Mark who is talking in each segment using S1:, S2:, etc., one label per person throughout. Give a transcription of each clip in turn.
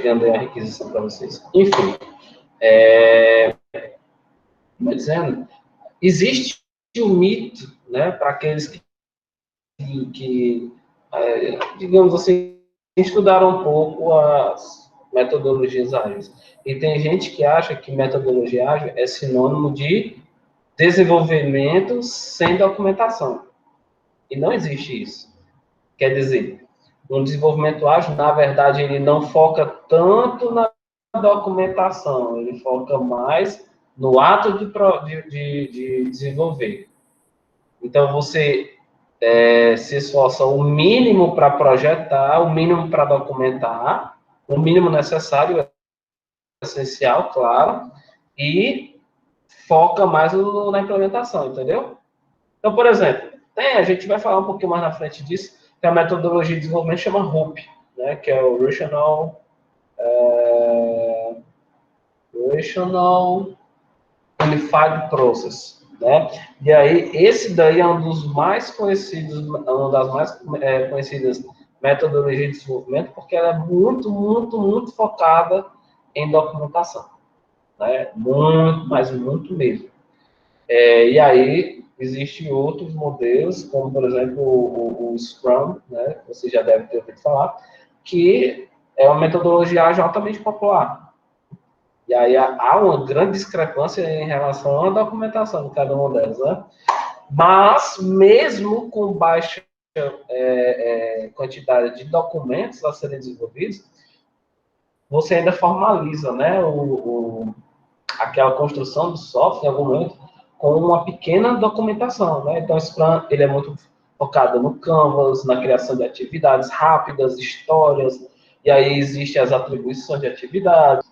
S1: chegando aí a requisição para vocês. Enfim, como dizendo, existe um mito, né, para aqueles que digamos assim, estudaram um pouco as metodologias ágeis. E tem gente que acha que metodologia ágil é sinônimo de desenvolvimento sem documentação. E não existe isso. Quer dizer, um desenvolvimento ágil, na verdade, ele não foca tanto na documentação, ele foca mais no ato de desenvolver. Então, você se esforça o mínimo para projetar, o mínimo para documentar, o mínimo necessário, essencial, claro, e foca mais na implementação, entendeu? Então, por exemplo, a gente vai falar um pouquinho mais na frente disso, que a metodologia de desenvolvimento chama RUP, né, que é o Rational Unified Process, né? E aí, esse daí é um dos mais conhecidos, uma das mais conhecidas metodologias de desenvolvimento, porque ela é muito, muito, muito focada em documentação, né? Muito, mas muito mesmo. E aí, existem outros modelos, como, por exemplo, o Scrum, né? Você já deve ter ouvido falar, que é uma metodologia ágil altamente popular. E aí há uma grande discrepância em relação à documentação de cada uma delas, né? Mas, mesmo com baixa quantidade de documentos a serem desenvolvidos, você ainda formaliza, né, aquela construção do software, em algum momento, com uma pequena documentação, né? Então, o Scrum, ele é muito focado no Canvas, na criação de atividades rápidas, histórias, e aí existem as atribuições de atividades.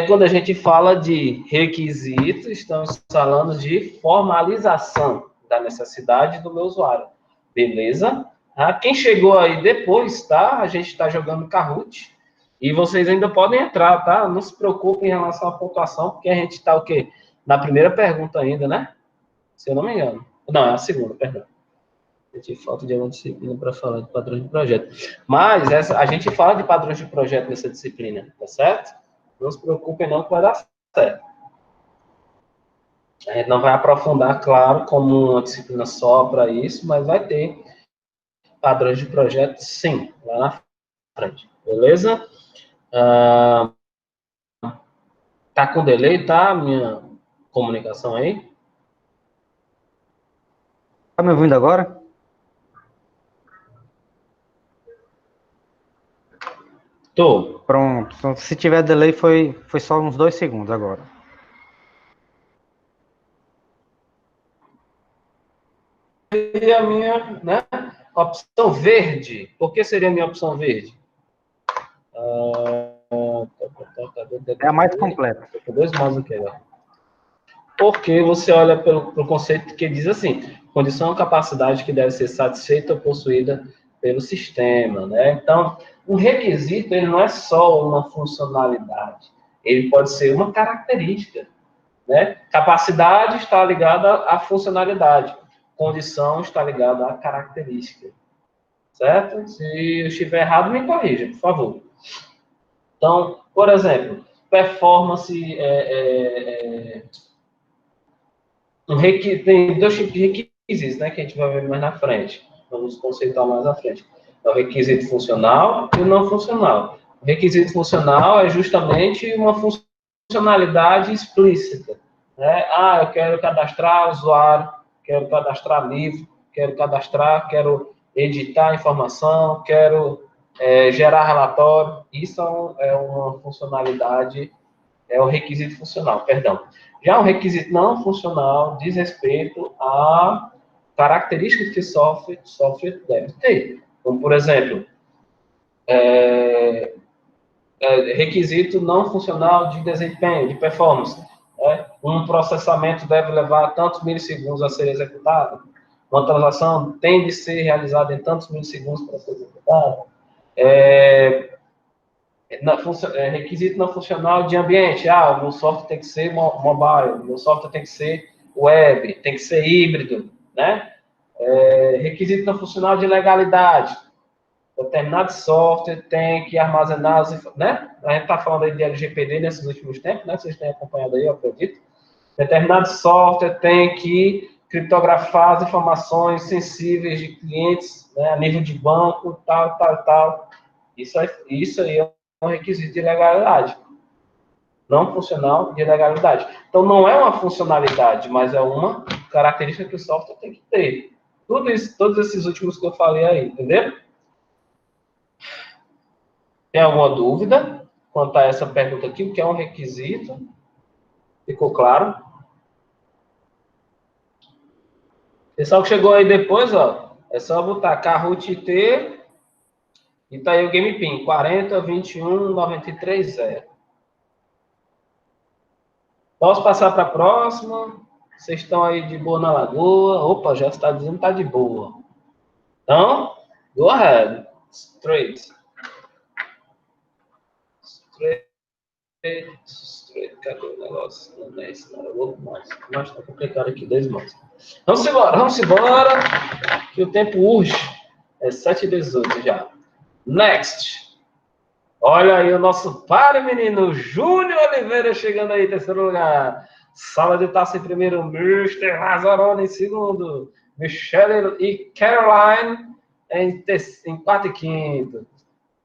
S1: Quando a gente fala de requisitos, estamos falando de formalização da necessidade do meu usuário. Beleza? Quem chegou aí depois, tá? A gente está jogando Kahoot. E vocês ainda podem entrar, tá? Não se preocupem em relação à pontuação, porque a gente está o quê? Na primeira pergunta ainda, né? Se eu não me engano. Não, é a segunda, perdão. Eu tive falta de uma disciplina para falar de padrões de projeto. Mas a gente fala de padrões de projeto nessa disciplina, tá certo? Não se preocupem não que vai dar certo. A gente não vai aprofundar, claro, como uma disciplina só para isso, mas vai ter padrões de projeto, sim, lá na frente. Beleza? Tá com delay, tá? Minha comunicação aí?
S2: Tá me ouvindo agora?
S1: Tô.
S2: Pronto. Então, se tiver delay, foi só uns 2 segundos agora.
S1: E a minha, né, opção verde. Por que seria a minha opção verde?
S2: É a mais completa.
S1: Tô com 2 mouse aqui, ó. Porque você olha pelo conceito que diz assim, condição ou capacidade que deve ser satisfeita ou possuída pelo sistema, né? Então, um requisito, ele não é só uma funcionalidade, ele pode ser uma característica, né? Capacidade está ligada à funcionalidade, condição está ligada à característica, certo? Se eu estiver errado, me corrija, por favor. Então, por exemplo, performance tem 2 tipos de requisitos, né, que a gente vai ver mais na frente. Vamos conceituar mais à frente. É o requisito funcional e o não funcional. O requisito funcional é justamente uma funcionalidade explícita, né? Eu quero cadastrar usuário, quero cadastrar livro, quero editar informação, quero gerar relatório. Isso é uma funcionalidade, é o requisito funcional, perdão. Já o requisito não funcional diz respeito a características que software deve ter. Como, por exemplo, requisito não funcional de desempenho, de performance. Um processamento deve levar tantos milissegundos a ser executado. Uma transação tem de ser realizada em tantos milissegundos para ser executada. Requisito não funcional de ambiente. O meu software tem que ser mobile, o meu software tem que ser web, tem que ser híbrido, né? Requisito não funcional de legalidade. Determinado software tem que armazenar as, né? A gente está falando aí de LGPD nesses últimos tempos, né? Vocês têm acompanhado aí, eu acredito. Determinado software tem que criptografar as informações sensíveis de clientes, né? A nível de banco, tal. Isso aí é um requisito de legalidade. Não funcional de legalidade. Então, não é uma funcionalidade, mas é uma característica que o software tem que ter. Tudo isso, todos esses últimos que eu falei aí, entendeu? Tem alguma dúvida quanto a essa pergunta aqui? O que é um requisito? Ficou claro? Pessoal que chegou aí depois, ó, é só botar Kahoot IT e tá aí o GamePin, 40 21 93 0. Posso passar para a próxima? Vocês estão aí de boa na lagoa? Opa, já está dizendo que está de boa. Então, go ahead. Straight. Cadê o negócio? Não é isso, não. Eu vou mais. Mas está complicado aqui, 2 mãos. Vamos embora, que o tempo urge. É 7h18 já. Next. Olha aí o nosso pare, menino. Júnior Oliveira chegando aí em terceiro lugar. Sala de taça em primeiro. Mr. Razarone em segundo. Michelle e Caroline em quarto e quinto.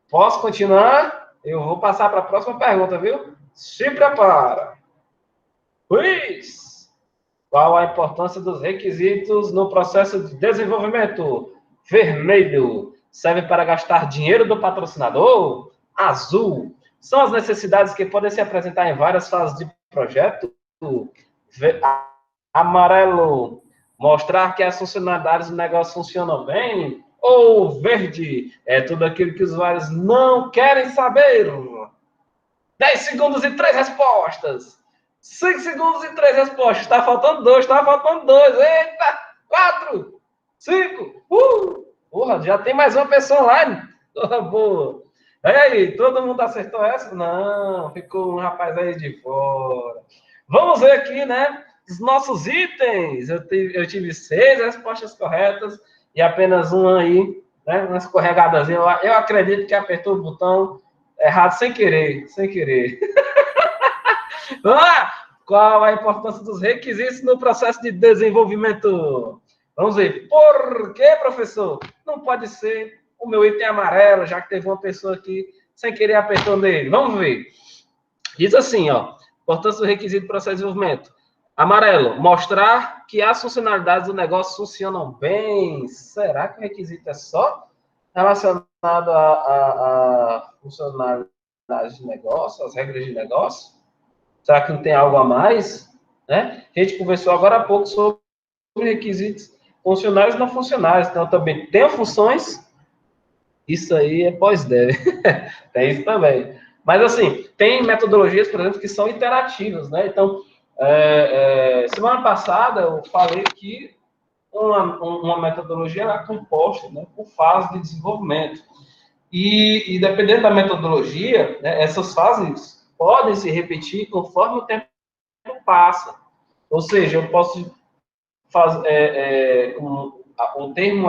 S1: Posso continuar? Eu vou passar para a próxima pergunta, viu? Se prepara. Quiz. Qual a importância dos requisitos no processo de desenvolvimento? Vermelho. Serve para gastar dinheiro do patrocinador? Azul. São as necessidades que podem se apresentar em várias fases de projeto? Amarelo. Mostrar que as funcionalidades do negócio funcionam bem? Ou verde? É tudo aquilo que os usuários não querem saber. 10 segundos e 3 respostas. 5 segundos e 3 respostas. Está faltando 2, Eita! 4, 5. Porra, já tem mais uma pessoa online. Boa. E aí, todo mundo acertou essa? Não, ficou um rapaz aí de fora. Vamos ver aqui, né? Os nossos itens. Eu tive 6 respostas corretas e apenas uma aí, né? Uma escorregadazinha. Eu acredito que apertou o botão errado sem querer. Vamos lá! Qual a importância dos requisitos no processo de desenvolvimento? Vamos ver. Por que, professor? Não pode ser o meu item amarelo, já que teve uma pessoa aqui sem querer apertou nele. Vamos ver. Diz assim, ó. Importância do requisito do processo de desenvolvimento. Amarelo, mostrar que as funcionalidades do negócio funcionam bem. Será que o requisito é só relacionado a funcionalidades de negócio, as regras de negócio? Será que não tem algo a mais? Né? A gente conversou agora há pouco sobre requisitos funcionais e não funcionais. Então, também tem funções. Isso aí é pós-dev. Tem isso também. Mas, assim, tem metodologias, por exemplo, que são iterativas, né? Então, semana passada eu falei que uma metodologia é composta, né, por fases de desenvolvimento. E dependendo da metodologia, né, essas fases podem se repetir conforme o tempo passa. Ou seja, eu posso fazer, o termo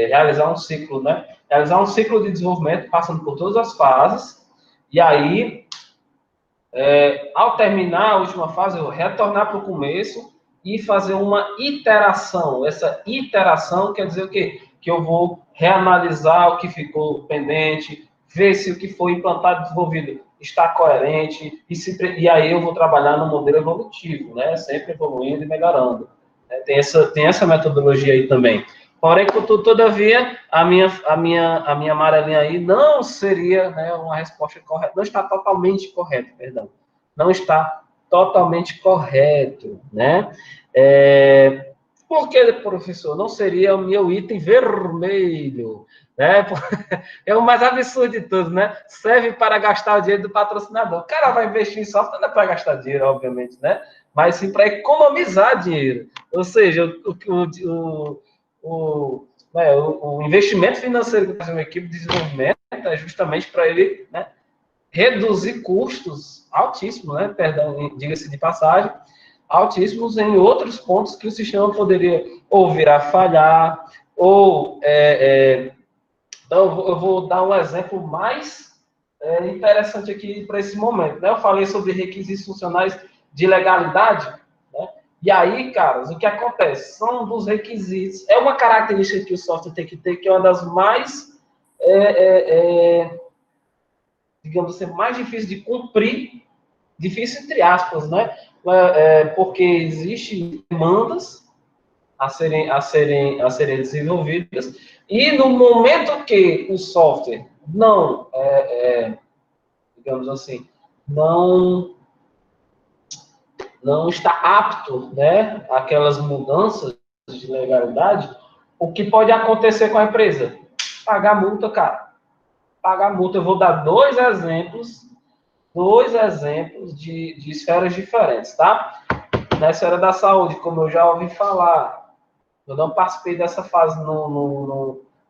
S1: realizar um ciclo, né? Realizar um ciclo de desenvolvimento passando por todas as fases, e aí, ao terminar a última fase, eu retornar para o começo e fazer uma iteração. Essa iteração quer dizer o quê? Que eu vou reanalisar o que ficou pendente, ver se o que foi implantado e desenvolvido está coerente, e aí eu vou trabalhar no modelo evolutivo, né? Sempre evoluindo e melhorando. Tem essa metodologia aí também. Porém, todavia, a minha amarelinha aí não seria, né, uma resposta correta. Não está totalmente correto, perdão. Não está totalmente correto, né? Por que, professor? Não seria o meu item vermelho, né? É o mais absurdo de tudo, né? Serve para gastar o dinheiro do patrocinador. O cara vai investir em software não é para gastar dinheiro, obviamente, né? Mas sim para economizar dinheiro. Ou seja, o investimento financeiro que faz uma equipe de desenvolvimento é justamente para ele, né, reduzir custos altíssimos, né? Perdão, diga-se de passagem, altíssimos em outros pontos que o sistema poderia ou vir a falhar, ou Então, eu vou dar um exemplo mais interessante aqui para esse momento. Né? Eu falei sobre requisitos funcionais de legalidade, né? E aí, caras, o que acontece? São dos requisitos, é uma característica que o software tem que ter, que é uma das mais, digamos assim, mais difíceis de cumprir, difícil entre aspas, né? Porque existem demandas a serem desenvolvidas, e no momento que o software não, digamos assim, não, não está apto, né, àquelas mudanças de legalidade, o que pode acontecer com a empresa? Pagar multa, cara. Pagar multa. Eu vou dar dois exemplos de esferas diferentes, tá? Na esfera da saúde, como eu já ouvi falar, eu não participei dessa fase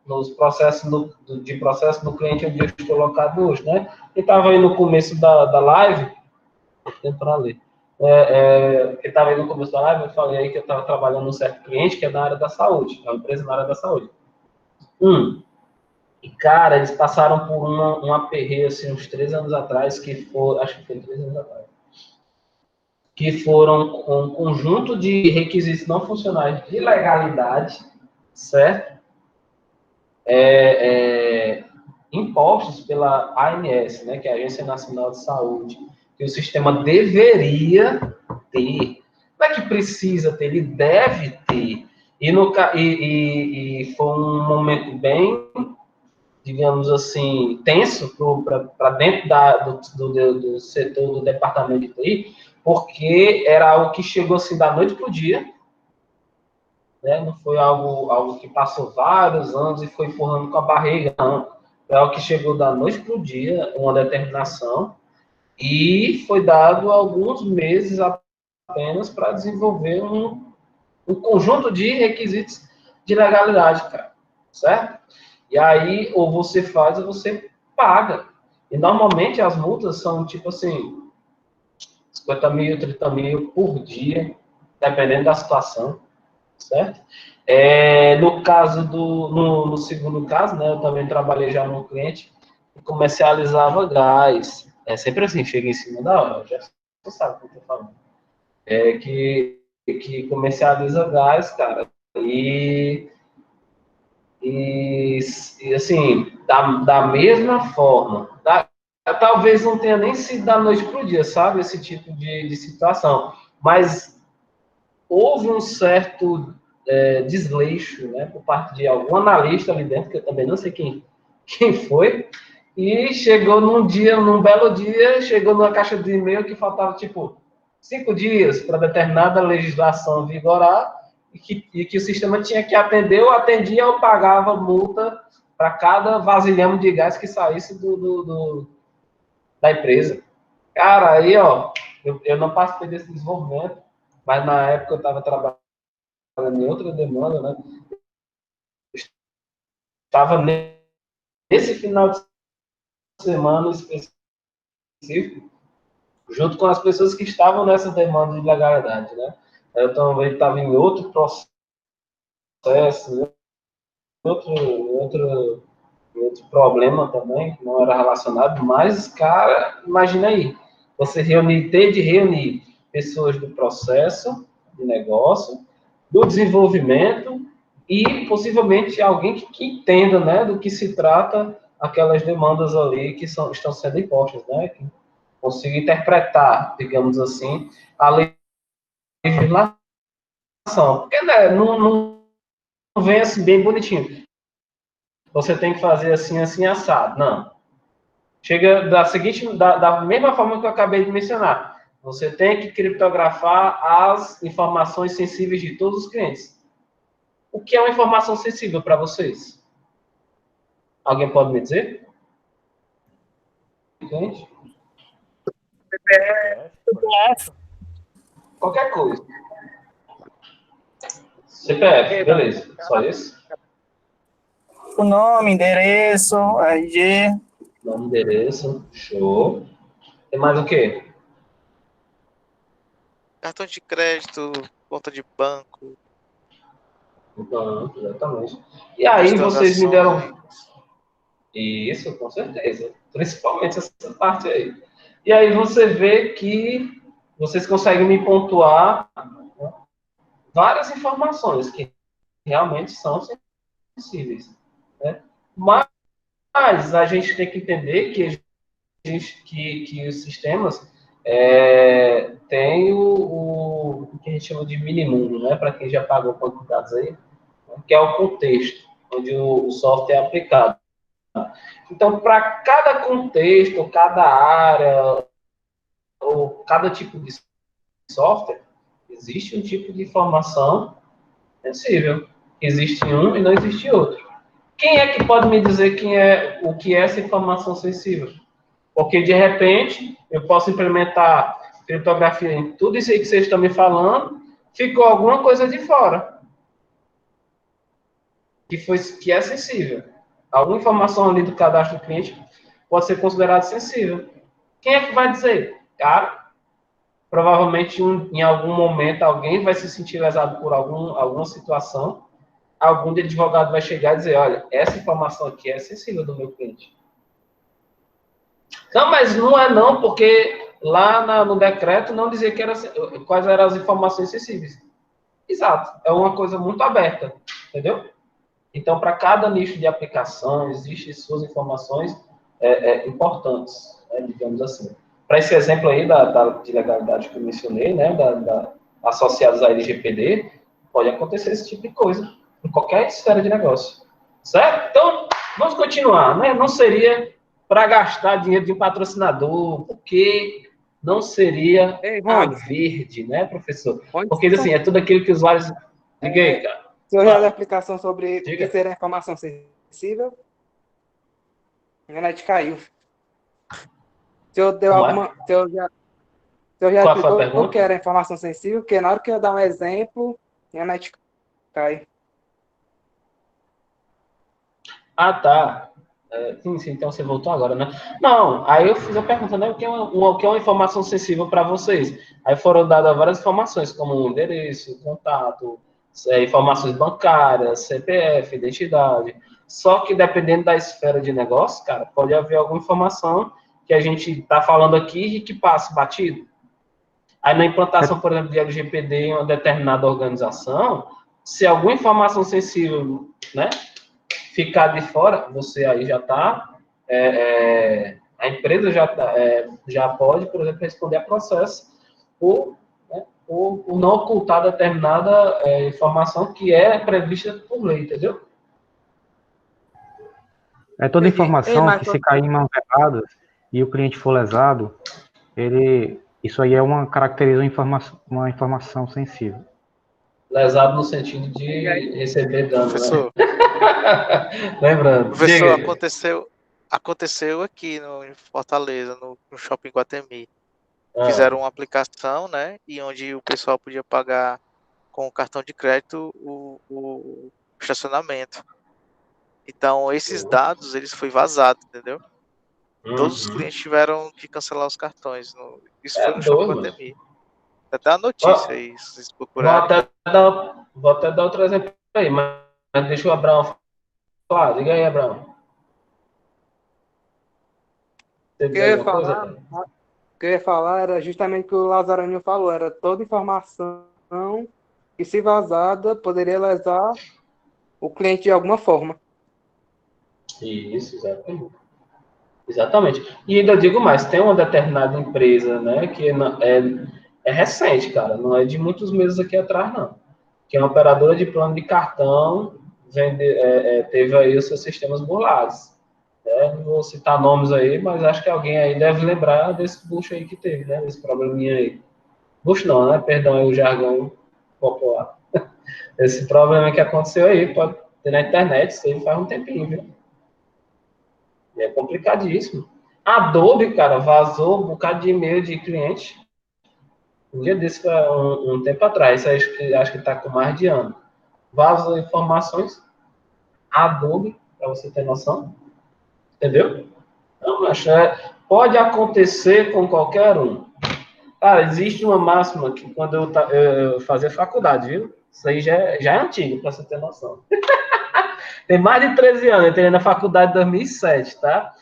S1: nos processos de processo no cliente onde eu estou colocado hoje, né? Eu estava aí no começo da live, tempo para ler. Eu estava aí no começo da live, eu falei aí que eu estava trabalhando num certo cliente que é na área da saúde, é uma empresa na área da saúde. E, cara, eles passaram por um aperreio, assim, uns 3 anos atrás, acho que foi 3 anos atrás, que foram um conjunto de requisitos não funcionais de legalidade, certo? Impostos pela ANS, né, que é a Agência Nacional de Saúde, que o sistema deveria ter. Não é que precisa ter, ele deve ter. E foi um momento bem, digamos assim, tenso para dentro do setor do departamento de TI, porque era algo que chegou assim da noite para o dia, né? Não foi algo que passou vários anos e foi empurrando com a barriga, não. Foi algo que chegou da noite para o dia, uma determinação, e foi dado alguns meses apenas para desenvolver um conjunto de requisitos de legalidade, cara, certo? E aí, ou você faz ou você paga. E normalmente as multas são tipo assim, 50 mil, 30 mil por dia, dependendo da situação, certo? No segundo caso, né, eu também trabalhei já num cliente que comercializava gás. É sempre assim, chega em cima da hora, já você sabe o que eu estou falando. Que comercializa gás, cara, e assim, da mesma forma, talvez não tenha nem sido da noite para o dia, sabe, esse tipo de situação, mas houve um certo desleixo, né, por parte de algum analista ali dentro, que eu também não sei quem foi, e chegou num belo dia, chegou numa caixa de e-mail que faltava, tipo, 5 dias para determinada legislação vigorar, e que o sistema tinha que atender, eu atendia, eu pagava multa para cada vasilhame de gás que saísse da empresa. Cara, aí, ó, eu não participei desse desenvolvimento, mas na época eu estava trabalhando em outra demanda, né? Estava nesse final de semana específico, junto com as pessoas que estavam nessa demanda de legalidade, né? Eu também estava em outro processo, outro problema também, que não era relacionado, mas, cara, imagina aí, você ter de reunir pessoas do processo de negócio, do desenvolvimento e possivelmente alguém que entenda, né, do que se trata aquelas demandas ali que estão sendo impostas, né, que consiga interpretar, digamos assim, a legislação, porque né, não vem assim bem bonitinho. Você tem que fazer assim, assim, assado. Não. Chega da mesma forma que eu acabei de mencionar. Você tem que criptografar as informações sensíveis de todos os clientes. O que é uma informação sensível para vocês? Alguém pode me dizer? Gente? Qualquer coisa. CPF, beleza. Só isso?
S3: O nome, endereço, RG.
S1: Nome, endereço, show. Tem mais o quê?
S4: Cartão de crédito, conta de banco,
S1: Banco, exatamente. E aí
S4: as
S1: vocês me deram...
S4: transações.
S1: Isso, com certeza. Principalmente essa parte aí. E aí você vê que vocês conseguem me pontuar, né, várias informações que realmente são sensíveis, né? Mas a gente tem que entender que os sistemas têm o que a gente chama de minimundo, né? Para quem já pagou banco de dados aí, né? Que é o contexto onde o software é aplicado. Então, para cada contexto, cada área, ou cada tipo de software, existe um tipo de informação sensível. Existe um e não existe outro. Quem é que pode me dizer o que é essa informação sensível? Porque, de repente, eu posso implementar criptografia em tudo isso aí que vocês estão me falando, ficou alguma coisa de fora, que é sensível. Alguma informação ali do cadastro do cliente pode ser considerada sensível. Quem é que vai dizer? Cara, provavelmente em algum momento alguém vai se sentir lesado por alguma situação, algum advogado vai chegar e dizer, olha, essa informação aqui é sensível do meu cliente. Não, mas não é não, porque lá no decreto não dizia quais eram as informações sensíveis. Exato, é uma coisa muito aberta, entendeu? Então, para cada nicho de aplicação, existem suas informações importantes, né, digamos assim. Para esse exemplo aí de legalidade que eu mencionei, né, associados à LGPD, pode acontecer esse tipo de coisa em qualquer esfera de negócio. Certo? Então, vamos continuar, né? Não seria para gastar dinheiro de um patrocinador, porque não seria
S5: Ei,
S1: a
S5: Rony,
S1: verde, né, professor?
S5: onde
S1: Porque, assim, é tudo aquilo que os usuários... Diga aí, cara.
S5: se eu já dei explicação sobre o que
S1: Diga.
S5: seria informação sensível, a net caiu. Se eu deu
S1: Como
S5: alguma.
S1: é?
S5: Se eu já
S1: Qual foi a
S5: explicou o que
S1: pergunta?
S5: era informação sensível, porque na hora que eu dar um exemplo, a net cai.
S1: Ah, tá. Sim, então você voltou agora, né? Não, aí eu fiz a pergunta, né? O que é uma informação sensível para vocês? Aí foram dadas várias informações, como o endereço, contato, informações bancárias, CPF, identidade. Só que dependendo da esfera de negócio, cara, pode haver alguma informação que a gente está falando aqui e que passa batido. Aí na implantação, por exemplo, de LGPD em uma determinada organização, se alguma informação sensível, né, ficar de fora, você aí já está, a empresa já pode, por exemplo, responder a processo por não ocultar determinada informação que é prevista por lei, entendeu?
S2: É toda
S5: Entendi. Ei,
S2: informação
S5: mas
S2: que se cair em mãos erradas e o cliente for lesado, isso aí é uma informação sensível.
S1: Lesado no sentido
S5: e aí,
S1: de receber dano,
S4: Professor,
S1: né? Lembrando.
S4: professor,
S1: Diga.
S4: aconteceu aqui em Fortaleza, no Shopping Guatemi.
S1: Ah,
S4: Fizeram uma aplicação, né? E onde o pessoal podia pagar com o cartão de crédito o estacionamento. Então, esses dados, eles foi vazado, entendeu? Todos os
S1: uhum.
S4: clientes tiveram que cancelar os cartões. Isso foi
S1: É
S4: no Shopping
S1: doido, mano.
S4: Guatemi. Tem até a notícia
S1: Ó,
S4: aí, se vocês procurarem.
S1: vou até dar outro exemplo aí, mas deixa o Abraão falar. Diga aí, Abraão. Você
S5: o que
S1: diz
S5: eu ia
S1: alguma coisa,
S5: falar,
S1: cara?
S5: o que eu ia falar era justamente o que o Lazarinho falou, era toda informação que, se vazada, poderia lesar o cliente de alguma forma.
S1: Isso, exatamente. Exatamente. E ainda digo mais, tem uma determinada empresa, né, que é recente, cara, não é de muitos meses aqui atrás, não. Que é uma operadora de plano de cartão, teve aí os seus sistemas burlados. Não vou citar nomes aí, mas acho que alguém aí deve lembrar desse bucho aí que teve, né, desse probleminha aí. Bucho não, né, perdão, é o jargão popular. Esse problema que aconteceu aí, pode ter na internet, isso aí faz um tempinho, viu? E é complicadíssimo. A Adobe, cara, vazou um bocado de e-mail de cliente. Um dia desse, um tempo atrás, acho que está com mais de ano. Vazou informações. Adobe, para você ter noção. Entendeu? Então, mas pode acontecer com qualquer um. Cara, existe uma máxima que quando eu fazia faculdade, viu? Isso aí já é antigo, para você ter noção. tem mais de 13 anos, eu entrei na faculdade em 2007, tá?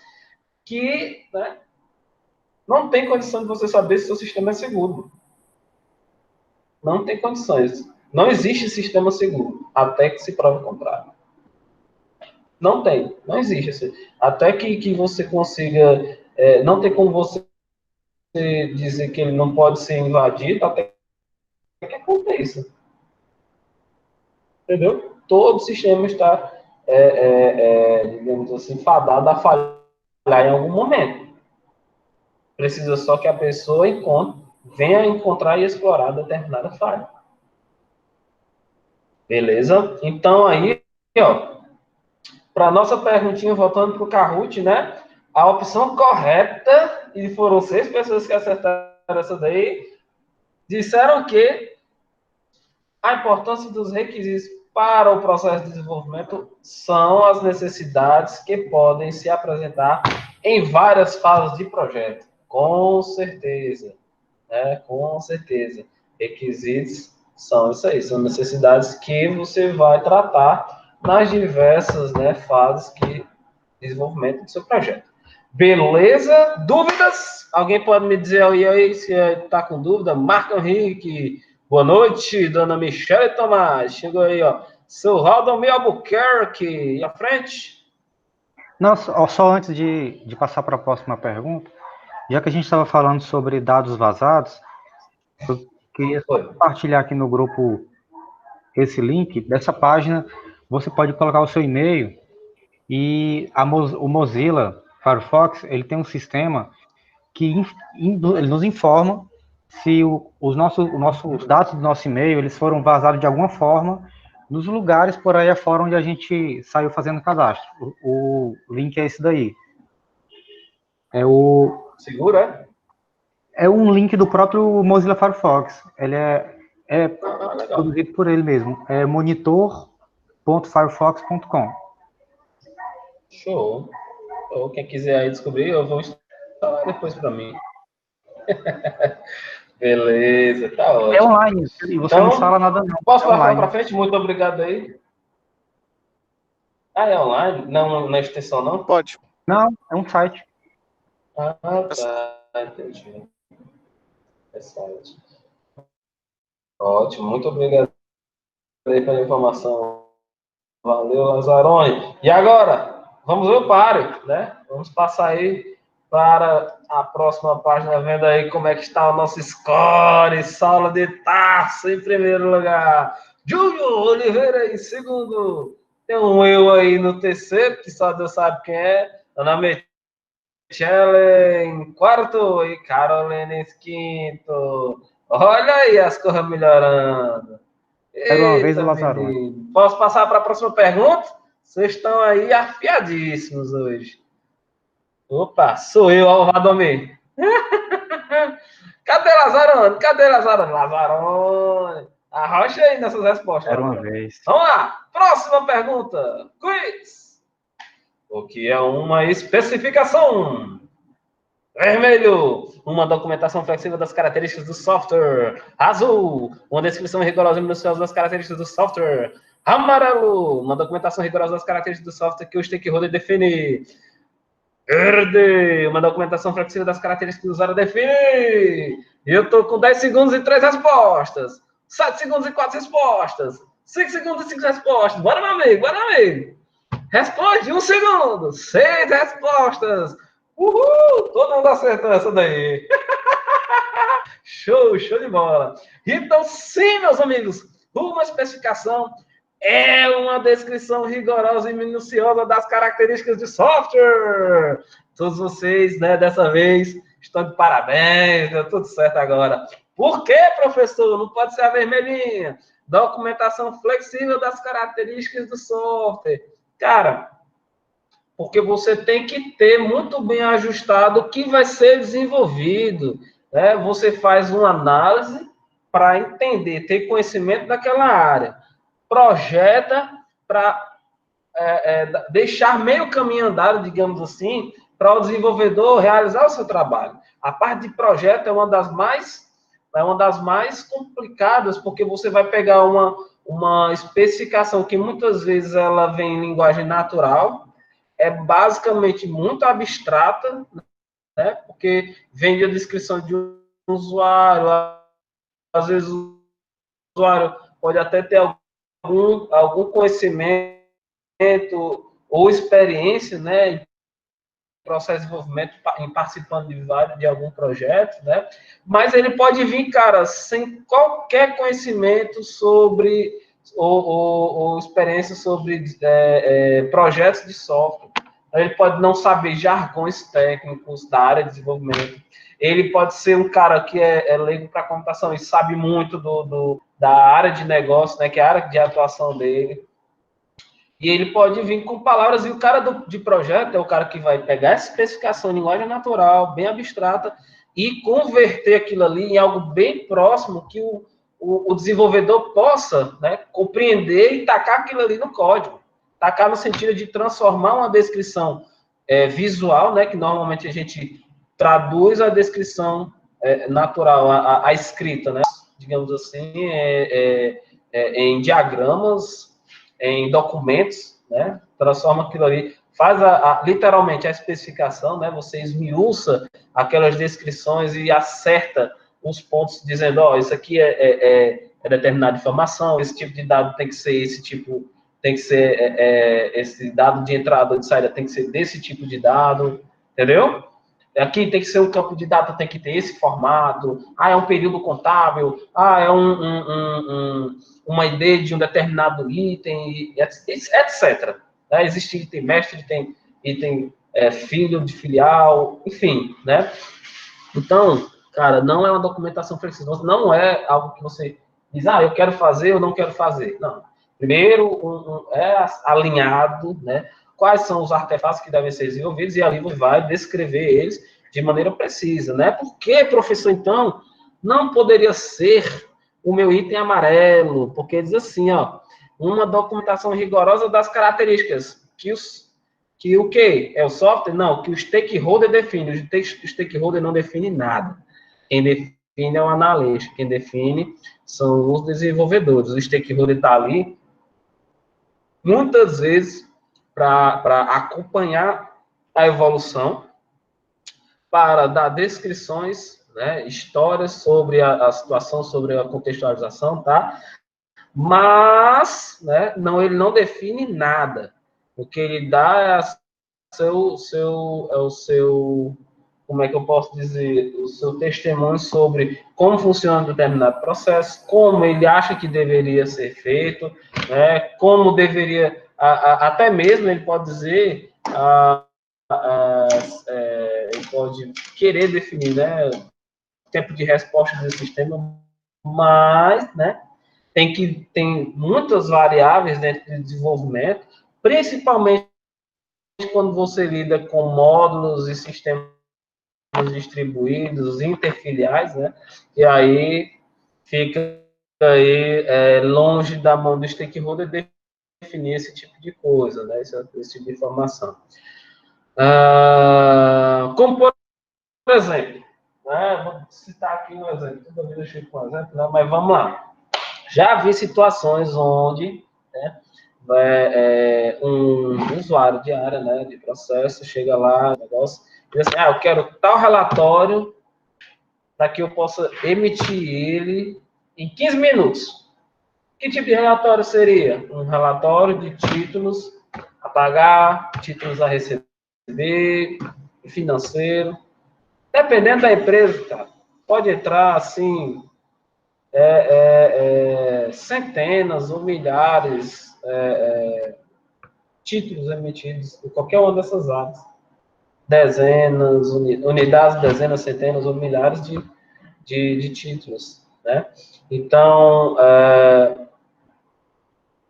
S1: Que, né, não tem condição de você saber se o seu sistema é seguro. Não tem condições. Não existe sistema seguro, até que se prove o contrário. Não tem, não existe. Assim. Até que você consiga, não tem como você dizer que ele não pode ser invadido, até que aconteça. Entendeu? Todo sistema está, digamos assim, fadado a falhar em algum momento. Precisa só que a pessoa venha encontrar e explorar determinada falha. Beleza? Então, aí, ó, para a nossa perguntinha, voltando para o Kahoot, né? A opção correta, e foram 6 pessoas que acertaram essa daí, disseram que a importância dos requisitos para o processo de desenvolvimento são as necessidades que podem se apresentar em várias fases de projeto. Com certeza. Né? Com certeza. Requisitos são isso aí, são necessidades que você vai tratar nas diversas, né, fases de desenvolvimento do seu projeto. Beleza? Dúvidas? Alguém pode me dizer aí se está com dúvida? Marco Henrique, boa noite, dona Michele Tomás, chegou aí, ó. Seu Valdomiro Albuquerque, e à frente?
S2: Não, só antes de passar para a próxima pergunta, já que a gente estava falando sobre dados vazados, eu queria compartilhar aqui no grupo esse link dessa página. Você pode colocar o seu e-mail e o Mozilla Firefox, ele tem um sistema que ele nos informa se os dados do nosso e-mail eles foram vazados de alguma forma nos lugares por aí afora onde a gente saiu fazendo cadastro. O link é esse daí.
S1: Seguro, é?
S2: É um link do próprio Mozilla Firefox. Ele é produzido por ele mesmo. É monitor.firefox.com.
S1: Show. Ou quem quiser aí descobrir, eu vou instalar depois para mim. Beleza, tá ótimo.
S2: É online, e você não instala nada não.
S1: Posso passar para frente? Muito obrigado aí. Ah, é online? Não, na extensão não?
S4: Pode.
S2: Não, é um site.
S1: Ah, tá, entendi. É site. Ótimo, muito obrigado aí pela informação. Valeu, Lazarone. E agora, vamos ver o páreo, né? Vamos passar aí para a próxima página, vendo aí como é que está o nosso score. Saulo de Tarso em primeiro lugar. Júlio Oliveira em segundo. Tem um eu aí no terceiro, que só Deus sabe quem é. Ana Michele em quarto e Carolina em quinto. Olha aí as coisas melhorando.
S2: Era uma vez o Lazarone.
S1: Posso passar para a próxima pergunta? Vocês estão aí afiadíssimos hoje. Opa, sou eu, Valdomiro. Cadê Lazarone? Cadê Lazarone? Lazarone. Arrocha aí nessas respostas.
S2: Era uma vez.
S1: Vamos lá. Próxima pergunta. Quiz. O que é uma especificação? Vermelho, uma documentação flexível das características do software. Azul, uma descrição rigorosa e minuciosa das características do software. Amarelo, uma documentação rigorosa das características do software que o stakeholder define. Verde, uma documentação flexível das características que o usuário define. Eu estou com 10 segundos e 3 respostas. 7 segundos e 4 respostas. 5 segundos e 5 respostas. Bora, meu amigo, bora, meu amigo. Responde, 1 segundo. 6 respostas. Uhul! Todo mundo acertou essa daí. Show de bola. Então, sim, meus amigos, uma especificação é uma descrição rigorosa e minuciosa das características de software. Todos vocês, né, dessa vez, estão de parabéns, deu tudo certo agora. Por que, professor? Não pode ser a vermelhinha. Documentação flexível das características do software. Cara, porque você tem que ter muito bem ajustado o que vai ser desenvolvido. Né? Você faz uma análise para entender, ter conhecimento daquela área. Projeta para deixar meio caminho andado, digamos assim, para o desenvolvedor realizar o seu trabalho. A parte de projeto é uma das mais complicadas, porque você vai pegar uma especificação que muitas vezes ela vem em linguagem natural, é basicamente muito abstrata, né? Porque vem de a descrição de um usuário, às vezes o usuário pode até ter algum conhecimento ou experiência, né, em processo de desenvolvimento, em participando de algum projeto, né, mas ele pode vir, cara, sem qualquer conhecimento sobre ou experiência sobre projetos de software. Ele pode não saber jargões técnicos da área de desenvolvimento. Ele pode ser um cara que é leigo para computação e sabe muito da área de negócio, né, que é a área de atuação dele. E ele pode vir com palavras, e o cara de projeto é o cara que vai pegar essa especificação em linguagem natural, bem abstrata, e converter aquilo ali em algo bem próximo que o desenvolvedor possa, né, compreender e tacar aquilo ali no código. Tacar no sentido de transformar uma descrição visual, né, que normalmente a gente traduz a descrição natural, a escrita, né, digamos assim, em diagramas, em documentos, né? Transforma aquilo ali, faz literalmente a especificação, né? Você esmiuça aquelas descrições e acerta os pontos, dizendo, ó, isso aqui é determinada informação, esse tipo de dado tem que ser esse tipo, tem que ser esse dado de entrada ou de saída tem que ser desse tipo de dado, entendeu? Aqui tem que ser um campo de data, tem que ter esse formato. É um período contável. É uma ID de um determinado item, etc. Né? Existe item mestre, tem item filho de filial, enfim, né? Então, cara, não é uma documentação flexível. Não é algo que você diz, eu quero fazer ou não quero fazer. Não. Primeiro, é alinhado, né? Quais são os artefatos que devem ser desenvolvidos, e ali você vai descrever eles de maneira precisa, né? Por que, professor, então, não poderia ser o meu item amarelo? Porque diz assim, ó, uma documentação rigorosa das características que o quê? É o software? Não, que o stakeholder define. O stakeholder não define nada. Quem define é o analista. Quem define são os desenvolvedores. O stakeholder está ali, muitas vezes, para acompanhar a evolução, para dar descrições, né, histórias sobre a situação, sobre a contextualização, tá? Mas, né, ele não define nada. O que ele dá é o seu, como é que eu posso dizer, o seu testemunho sobre como funciona um determinado processo, como ele acha que deveria ser feito, né, como deveria, até mesmo ele pode dizer, ele pode querer definir, né, o tempo de resposta do sistema, mas, né, tem muitas variáveis dentro do desenvolvimento, principalmente quando você lida com módulos e sistemas distribuídos, interfiliais, né? E aí fica aí longe da mão do stakeholder definir esse tipo de coisa, né? Esse tipo de informação. Como por exemplo, né? Vou citar aqui um exemplo. Toda vez eu chego com um exemplo, né? Mas vamos lá. Já vi situações onde, né, um usuário de área, né, de processo, chega lá, negócio, e diz assim, eu quero tal relatório para que eu possa emitir ele em 15 minutos. Que tipo de relatório seria? Um relatório de títulos a pagar, títulos a receber, financeiro. Dependendo da empresa, cara, pode entrar, assim, centenas ou milhares títulos emitidos em qualquer uma dessas áreas. Dezenas, unidades, dezenas, centenas ou milhares de títulos, né? Então,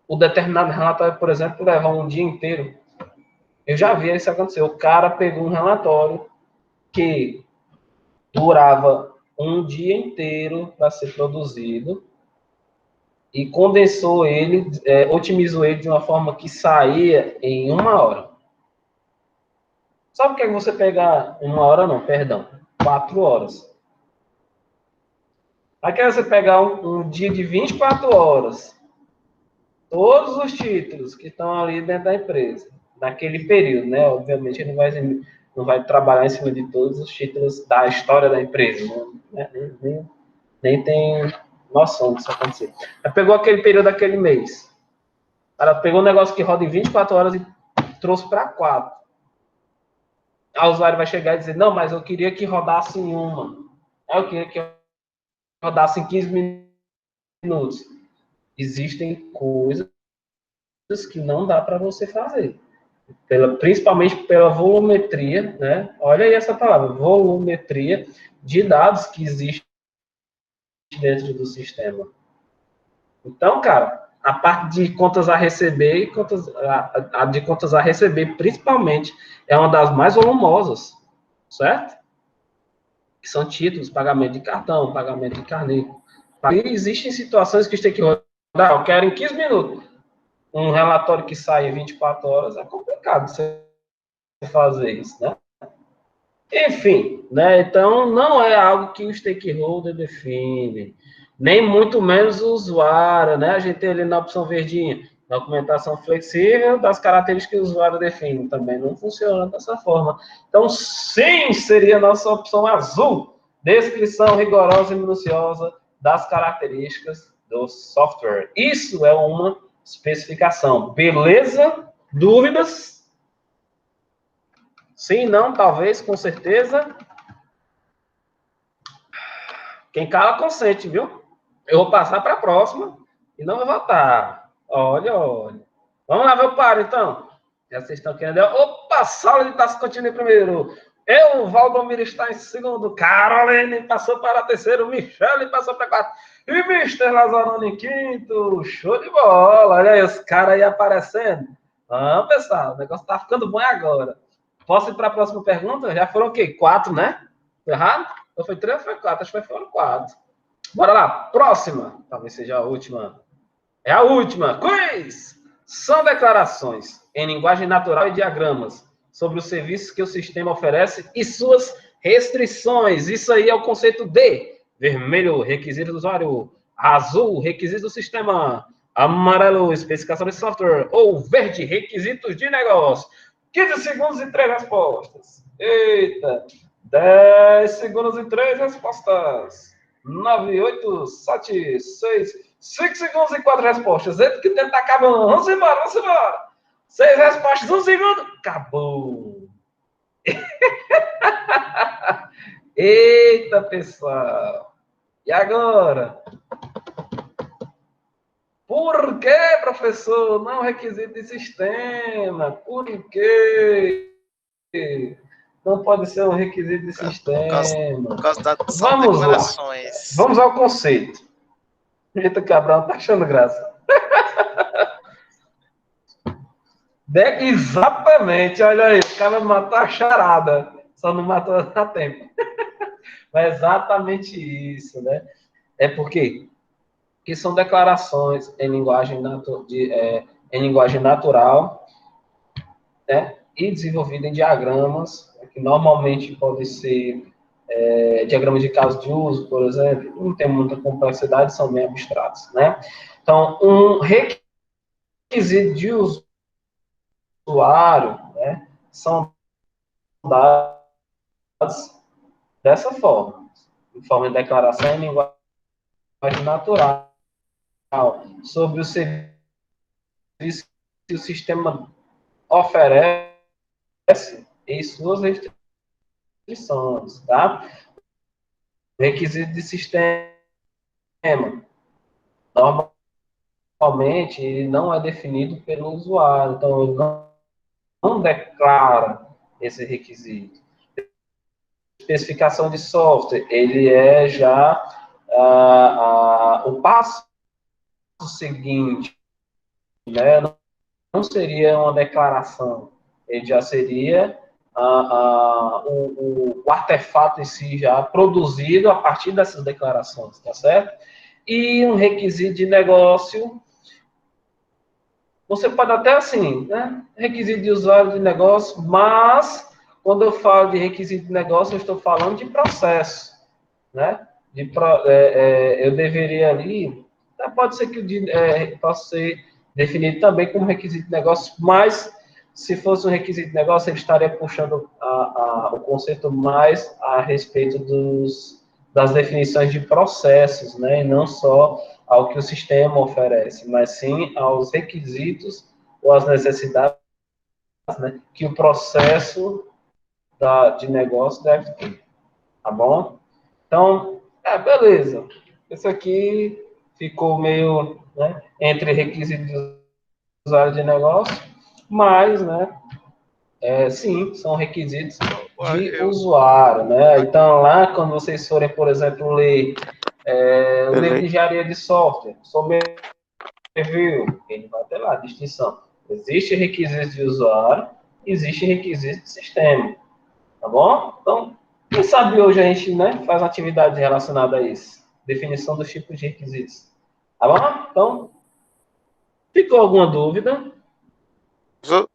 S1: o determinado relatório, por exemplo, leva um dia inteiro. Eu já vi isso acontecer. O cara pegou um relatório que durava um dia inteiro para ser produzido e condensou ele, otimizou ele de uma forma que saía em 1 hora. Sabe o que é você pegar 1 hora? Não, perdão, 4 horas. Aqui é você pegar um dia de 24 horas todos os títulos que estão ali dentro da empresa, naquele período, né? Obviamente, ele não vai trabalhar em cima de todos os títulos da história da empresa, né? Nem tem noção disso acontecer. Ela pegou aquele período daquele mês. Ela pegou um negócio que roda em 24 horas e trouxe para 4. A usuário vai chegar e dizer, não, mas eu queria que rodasse em uma. Eu queria que rodasse em 15 minutos. Existem coisas que não dá para você fazer. Principalmente pela volumetria, né? Olha aí essa palavra, volumetria de dados que existe dentro do sistema. Então, cara, a parte de contas a receber e a de contas a receber, principalmente, é uma das mais volumosas, certo? Que são títulos, pagamento de cartão, pagamento de carnê. E existem situações que a gente tem que rodar, eu quero em 15 minutos. Um relatório que sai em 24 horas é complicado você fazer isso, né? Enfim, né? Então, não é algo que o stakeholder define, nem muito menos o usuário, né? A gente tem ali na opção verdinha, documentação flexível das características que o usuário define, também não funciona dessa forma. Então, sim, seria a nossa opção azul, descrição rigorosa e minuciosa das características do software. Isso é uma especificação. Beleza? Dúvidas? Sim, não, talvez, com certeza. Quem cala, consente, viu? Eu vou passar para a próxima e não vou votar. Olha, olha. Vamos lá ver o par, então. Já vocês estão querendo... Opa, Saulo está se continuando em primeiro. Valdomiro está em segundo. Caroline passou para terceiro. Michele passou para quarto. E Mr. Lazarone em quinto. Show de bola. Olha aí, os caras aí aparecendo. Vamos, pessoal. O negócio está ficando bom agora. Posso ir para a próxima pergunta? Já foram o quê? 4, né? Foi errado? Ou foi 3 ou foi 4? Acho que foram 4. Bora lá. Próxima. Talvez seja a última. É a última. Quiz! São declarações em linguagem natural e diagramas sobre os serviços que o sistema oferece e suas restrições. Isso aí é o conceito de vermelho, requisito do usuário, azul, requisito do sistema, amarelo, especificação de software, ou verde, requisitos de negócio. 15 segundos e 3 respostas. Eita! 10 segundos e 3 respostas. 9, 8, 7, 6, 5 segundos e 4 respostas. Eita, que o tempo tá acabando. Vamos embora, vamos embora. 6 respostas, 1 segundo. Acabou. Eita, pessoal. E agora? Por que, professor? Não requisito de sistema. Por quê? Não pode ser um requisito de sistema.
S4: Por causa da
S1: Vamos
S4: declarações.
S1: lá. Vamos ao conceito. Eita, Cabral, tá achando graça. Exatamente, olha aí, o cara matou a charada, só não matou a tempo. Mas é exatamente isso, né? É porque são declarações em linguagem, em linguagem natural, né? E desenvolvida em diagramas, que normalmente podem ser diagramas de caso de uso, por exemplo, não tem muita complexidade, são bem abstratos, né? Então, um requisito de usuário, né, são dados dessa forma, em forma de declaração em linguagem natural, sobre o serviço que o sistema oferece e suas restrições, tá? Requisito de sistema. Normalmente, ele não é definido pelo usuário, então ele não declara esse requisito. Especificação de software, ele é já o passo seguinte, né? Não seria uma declaração, ele já seria o artefato em si já produzido a partir dessas declarações, tá certo? E um requisito de negócio, você pode até assim, né? Requisito de usuário de negócio, mas quando eu falo de requisito de negócio, eu estou falando de processo, né? Eu deveria ali, pode ser que possa ser definido também como requisito de negócio, mas se fosse um requisito de negócio, ele estaria puxando o conceito mais a respeito das definições de processos, né, e não só ao que o sistema oferece, mas sim aos requisitos ou às necessidades, né, que o processo de negócio deve ter, tá bom? Então, beleza. Isso aqui ficou meio, né, entre requisitos de usuário de negócio, mas, né, sim, são requisitos de usuário, né? Então, lá, quando vocês forem, por exemplo, ler o livro de engenharia de software, sobre review, ele vai ter lá a distinção. Existe requisitos de usuário, existe requisitos de sistema, tá bom? Então, quem sabe hoje a gente, né, faz uma atividade relacionada a isso, definição dos tipos de requisitos, tá bom? Então, ficou alguma dúvida?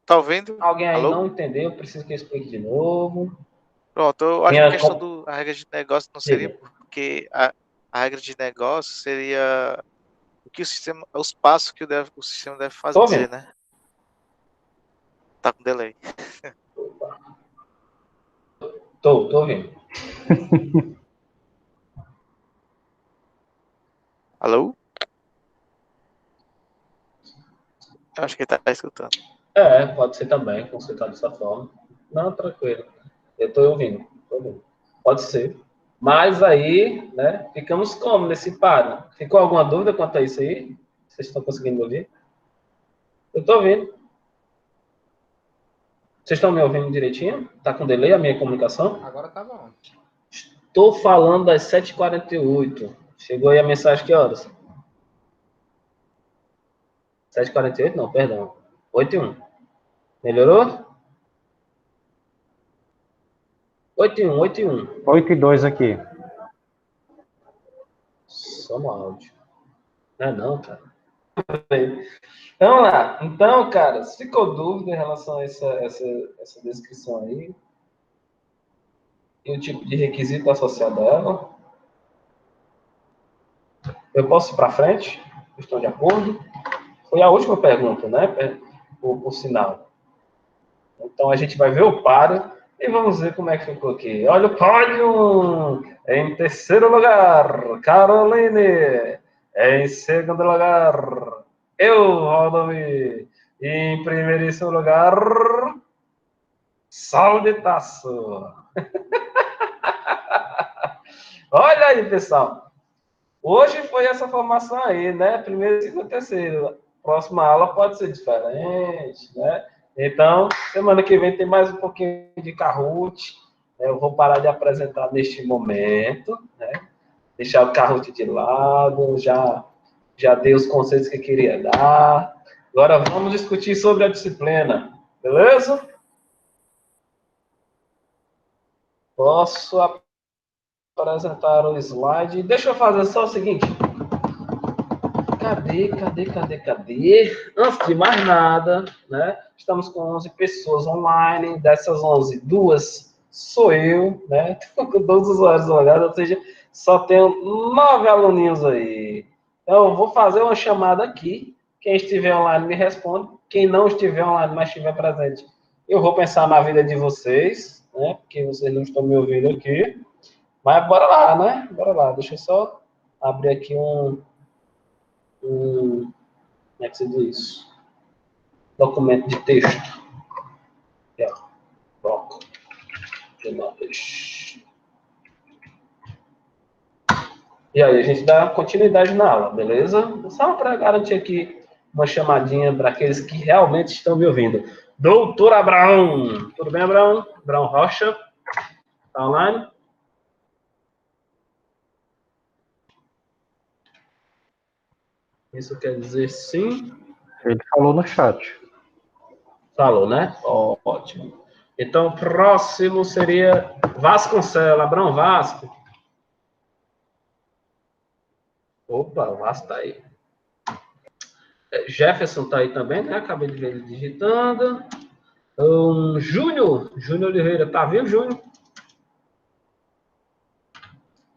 S4: Tá ouvindo?
S1: Alguém aí
S4: Alô?
S1: não entendeu? Preciso que eu explique de novo.
S4: Pronto, eu acho que a
S1: Minha,
S4: questão da regra de negócio não seria
S1: diga.
S4: porque a regra de negócio seria o que o sistema, os passos que o sistema deve
S1: Tô
S4: fazer,
S1: ouvindo.
S4: né? Tá com delay.
S1: Tô ouvindo.
S4: Alô? Eu acho que ele tá escutando.
S1: Pode ser também, consultar dessa forma. Não, tranquilo. Eu tô ouvindo. Tô ouvindo. Pode ser. Mas aí, né, ficamos como nesse par? Ficou alguma dúvida quanto a isso aí? Vocês estão conseguindo me ouvir? Eu tô ouvindo. Vocês estão me ouvindo direitinho? Tá com delay a minha comunicação?
S5: Agora tá bom.
S1: Estou falando às 7h48. Chegou aí a mensagem que horas? 7h48? Não, perdão. 8h01. Melhorou? 8h01, 8h01.
S2: 8:02 aqui.
S1: Só no áudio. Não, cara. Então, vamos lá. Então, cara, se ficou dúvida em relação a essa descrição aí, e o tipo de requisito associado a ela, eu posso ir para frente? Estão de acordo? Foi a última pergunta, né? Por sinal. Então, a gente vai ver o páreo e vamos ver como é que ficou aqui. Olha o pódio! Em terceiro lugar, Caroline. Em segundo lugar, eu, Valdomir. E em primeiríssimo lugar, Sauditaço. Olha aí, pessoal. Hoje foi essa formação aí, né? Primeiro, segundo, terceiro. Próxima aula pode ser diferente, né? Então, semana que vem tem mais um pouquinho de Kahoot. Né? Eu vou parar de apresentar neste momento, né? Deixar o Kahoot de lado, já dei os conceitos que queria dar. Agora vamos discutir sobre a disciplina, beleza? Posso apresentar o slide. Deixa eu fazer só o seguinte. Cadê? Antes de mais nada, né? Estamos com 11 pessoas online. Dessas 11, 2 sou eu, né? Estou com 12 usuários logados, ou seja, só tenho 9 aluninhos aí. Então, eu vou fazer uma chamada aqui. Quem estiver online me responde. Quem não estiver online, mas estiver presente, eu vou pensar na vida de vocês, né? Porque vocês não estão me ouvindo aqui. Mas bora lá, né? Bora lá. Deixa eu só abrir aqui como é que se diz isso? Documento de texto. Bloco de notas. E aí, a gente dá continuidade na aula, beleza? Só para garantir aqui uma chamadinha para aqueles que realmente estão me ouvindo. Doutor Abraão. Tudo bem, Abraão? Abraão Rocha. Está online? Isso quer dizer sim?
S2: Ele falou no chat.
S1: Falou, né? Ótimo. Então, próximo seria Vasconcelos. Abraão Vasco. Opa, o Vasco está aí. Jefferson está aí também, né? Acabei de ver ele digitando. Júnior Oliveira, tá vivo, Júnior?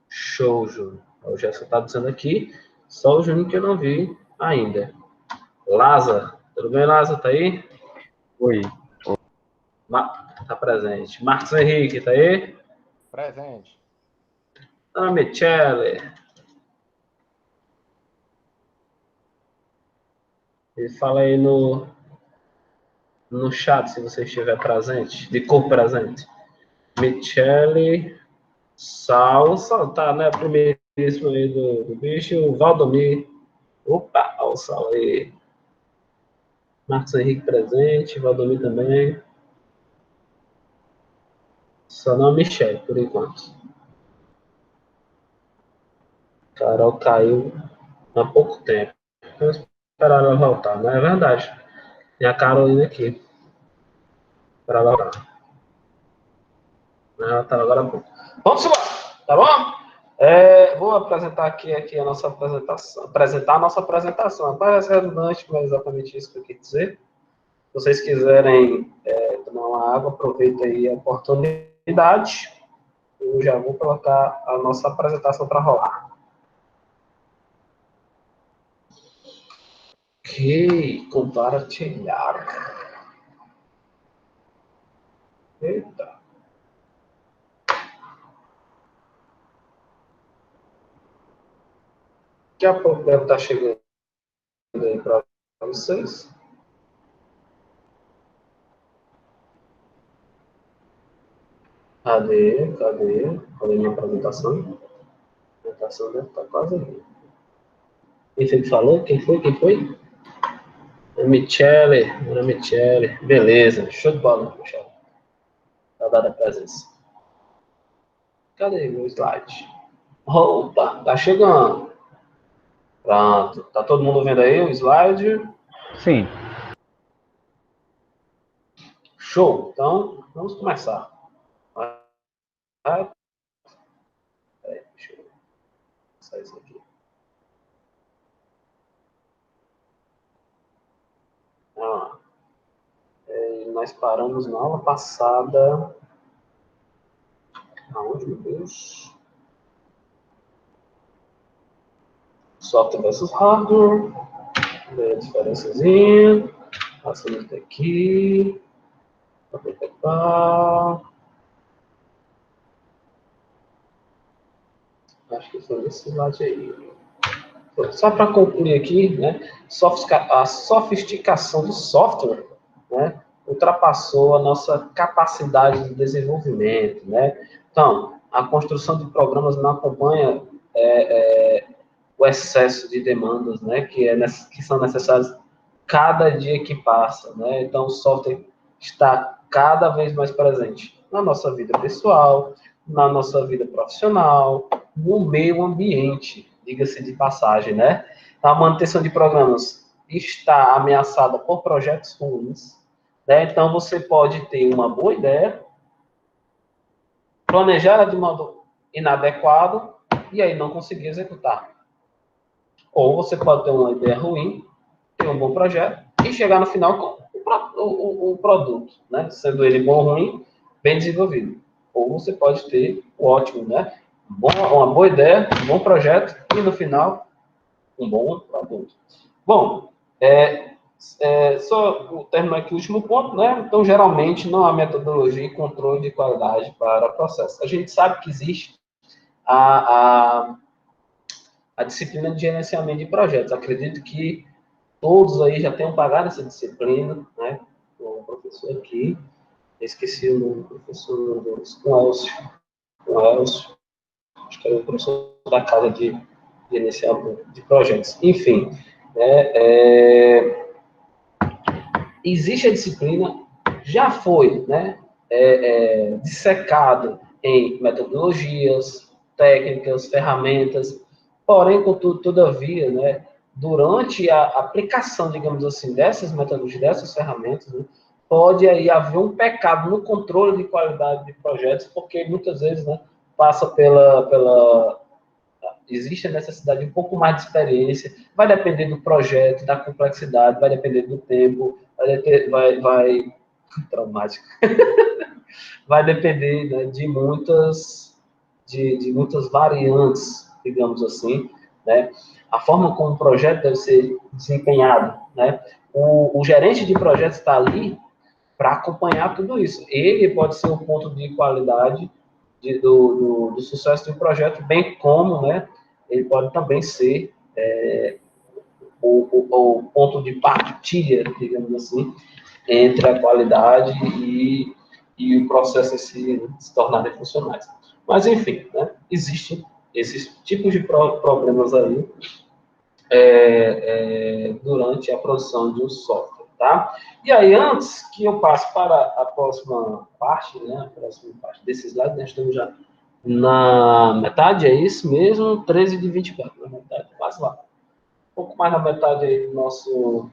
S1: Show, Júnior. O Jefferson está dizendo aqui, só o Júnior que eu não vi ainda. Lázaro. Tudo bem, Lázaro? Tá aí?
S2: Oi.
S1: Tá presente. Marcos Henrique, tá aí?
S6: Presente.
S1: Ana Michele. E fala aí no chat, se você estiver presente, de corpo presente. Michele, Sal tá, né? Primeiríssimo aí do bicho, o Valdomir. Opa, olha o Sal aí. Marcos Henrique presente, Valdomir também. Só não a Michele, por enquanto. Carol caiu há pouco tempo. Vamos esperar ela voltar, não é verdade? Tem a Carolina aqui. Para ela voltar. Ela tá agora há pouco. Vamos embora, tá bom? Vou apresentar aqui a nossa apresentação. Apresentar a nossa apresentação. Parece redundante, mas é exatamente isso que eu quis dizer. Se vocês quiserem tomar uma água, aproveita aí a oportunidade. Eu já vou colocar a nossa apresentação para rolar. Ok, compartilhar. Eita. Daqui a pouco deve estar chegando aí para vocês. Cadê? Cadê minha apresentação? A apresentação deve estar quase aí. Quem foi que falou? Quem foi? Ana Michele. Beleza, show de bola, Michele. Tá dada a presença. Cadê meu slide? Opa, tá chegando. Pronto. Tá todo mundo vendo aí o slide?
S2: Sim.
S1: Show. Então, vamos começar. Peraí, deixa eu passar isso aqui. Nós paramos na aula passada. Aonde, meu Deus? Software versus hardware. Vê a diferençazinha. Passamos daqui. Acho que foi nesse lado aí. Só para concluir aqui, né? A sofisticação do software, né, ultrapassou a nossa capacidade de desenvolvimento, né? Então, a construção de programas não acompanha o excesso de demandas, né, que são necessárias cada dia que passa, né? Então, o software está cada vez mais presente na nossa vida pessoal, na nossa vida profissional, no meio ambiente, diga-se de passagem, né? A manutenção de programas está ameaçada por projetos ruins, né? Então, você pode ter uma boa ideia, planejar de modo inadequado e aí não conseguir executar. Ou você pode ter uma ideia ruim, ter um bom projeto e chegar no final com o produto, né? Sendo ele bom ou ruim, bem desenvolvido. Ou você pode ter o ótimo, né? Uma boa ideia, um bom projeto e no final um bom produto. Bom, só terminar aqui o último ponto, né? Então, geralmente, não há metodologia e controle de qualidade para processo. A gente sabe que existe a disciplina de gerenciamento de projetos. Acredito que todos aí já tenham pagado essa disciplina, né? O professor aqui, esqueci o nome do professor, com Elcio, acho que é o professor da casa de gerenciamento de projetos. Enfim, existe a disciplina, já foi, né? Dissecado em metodologias, técnicas, ferramentas, porém, contudo, todavia, né? Durante a aplicação, digamos assim, dessas metodologias, dessas ferramentas, né, pode aí haver um pecado no controle de qualidade de projetos, porque muitas vezes, né, passa existe a necessidade de um pouco mais de experiência, vai depender do projeto, da complexidade, vai depender do tempo, traumático, vai depender, né, de muitas variantes, digamos assim, né? A forma como o projeto deve ser desempenhado, né? O gerente de projetos está ali para acompanhar tudo isso. Ele pode ser um ponto de qualidade do sucesso do projeto, bem como, né, ele pode também ser o ponto de partilha, digamos assim, entre a qualidade e o processo em si se tornarem funcionais. Mas, enfim, né, existem esses tipos de problemas aí durante a produção de um software, tá? E aí, antes que eu passe para a próxima parte, né, a próxima parte desse slide, nós estamos já na metade, é isso mesmo? 13 de 24, na metade, quase lá. Um pouco mais na metade aí do nosso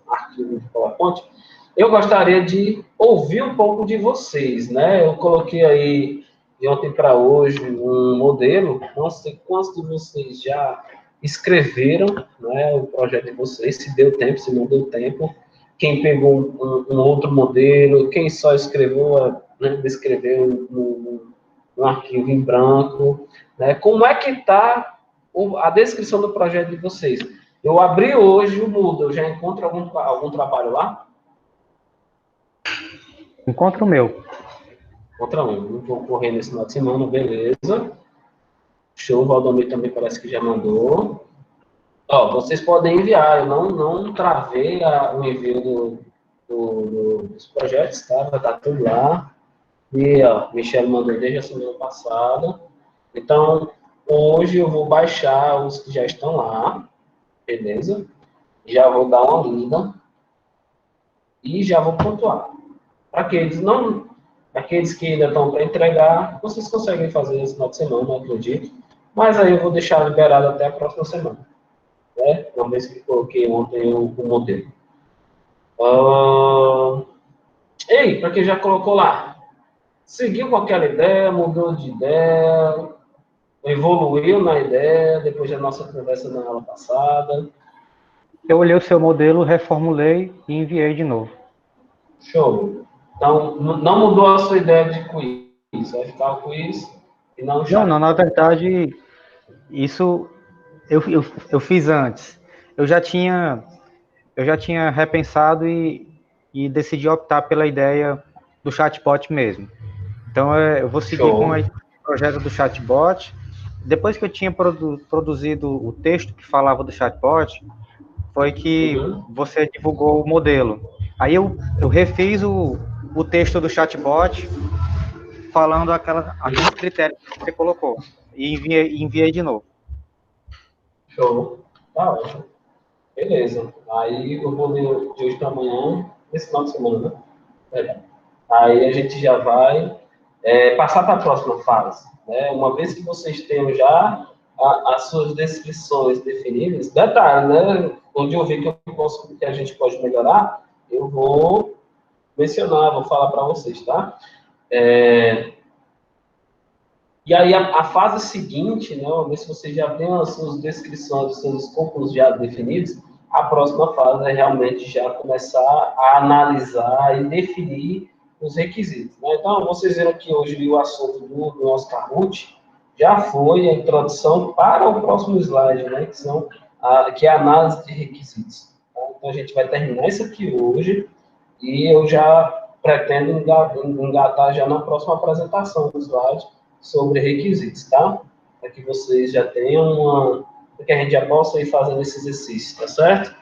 S1: arquivo de PowerPoint. Eu gostaria de ouvir um pouco de vocês, né? Eu coloquei aí, de ontem para hoje, um modelo. Não sei quantos de vocês já escreveram, né, o projeto de vocês, se deu tempo, se não deu tempo. Quem pegou um outro modelo, quem só escreveu, né, descreveu um arquivo em branco, né? Como é que está a descrição do projeto de vocês? Eu abri hoje o Moodle, já encontro algum trabalho lá?
S2: Encontra o meu.
S1: Encontra um. Não vou correr nesse final de semana, beleza. Show, o Valdomiro também parece que já mandou. Ó, vocês podem enviar, eu não travei o envio dos projetos, tá? Vai estar tudo lá. E, ó, Michele mandou desde a semana passada. Então, hoje eu vou baixar os que já estão lá, beleza? Já vou dar uma lida e já vou pontuar. Aqueles que ainda estão para entregar, vocês conseguem fazer esse final de semana, eu acredito. Mas aí eu vou deixar liberado até a próxima semana, né? Uma vez que coloquei ontem o modelo. Ei, para quem já colocou lá, seguiu com aquela ideia, mudou de ideia, evoluiu na ideia, depois da nossa conversa na aula passada.
S2: Eu olhei o seu modelo, reformulei e enviei de novo.
S1: Show. Então, não mudou a sua ideia de quiz. Vai ficar o quiz e não o chat.
S2: Não, na verdade, isso eu fiz antes. Eu já tinha repensado e decidi optar pela ideia do chatbot mesmo. Então, eu vou seguir
S1: Show.
S2: com o projeto do chatbot. Depois que eu tinha produzido o texto que falava do chatbot, foi que você divulgou o modelo. Aí eu refiz o texto do chatbot falando aqueles critérios que você colocou. E enviei de novo.
S1: Show. Tá ótimo. Beleza. Aí eu vou ler de hoje para amanhã, nesse final de semana, né? Aí a gente já vai passar para a próxima fase, né? Uma vez que vocês tenham já as suas descrições definidas, detalhe, né? Onde eu vi que a gente pode melhorar, eu vou mencionar, vou falar para vocês, tá? E aí, a fase seguinte, né, uma vez que você já tem as suas descrições, os seus escopos já definidos, a próxima fase é realmente já começar a analisar e definir os requisitos, né? Então, vocês viram que hoje o assunto do Oscar Ruth já foi a introdução para o próximo slide, né, que é a análise de requisitos. Tá? Então, a gente vai terminar isso aqui hoje e eu já pretendo engatar já na próxima apresentação do slide sobre requisitos, tá? Para que vocês já tenham para que a gente já possa ir fazendo esse exercício, tá certo?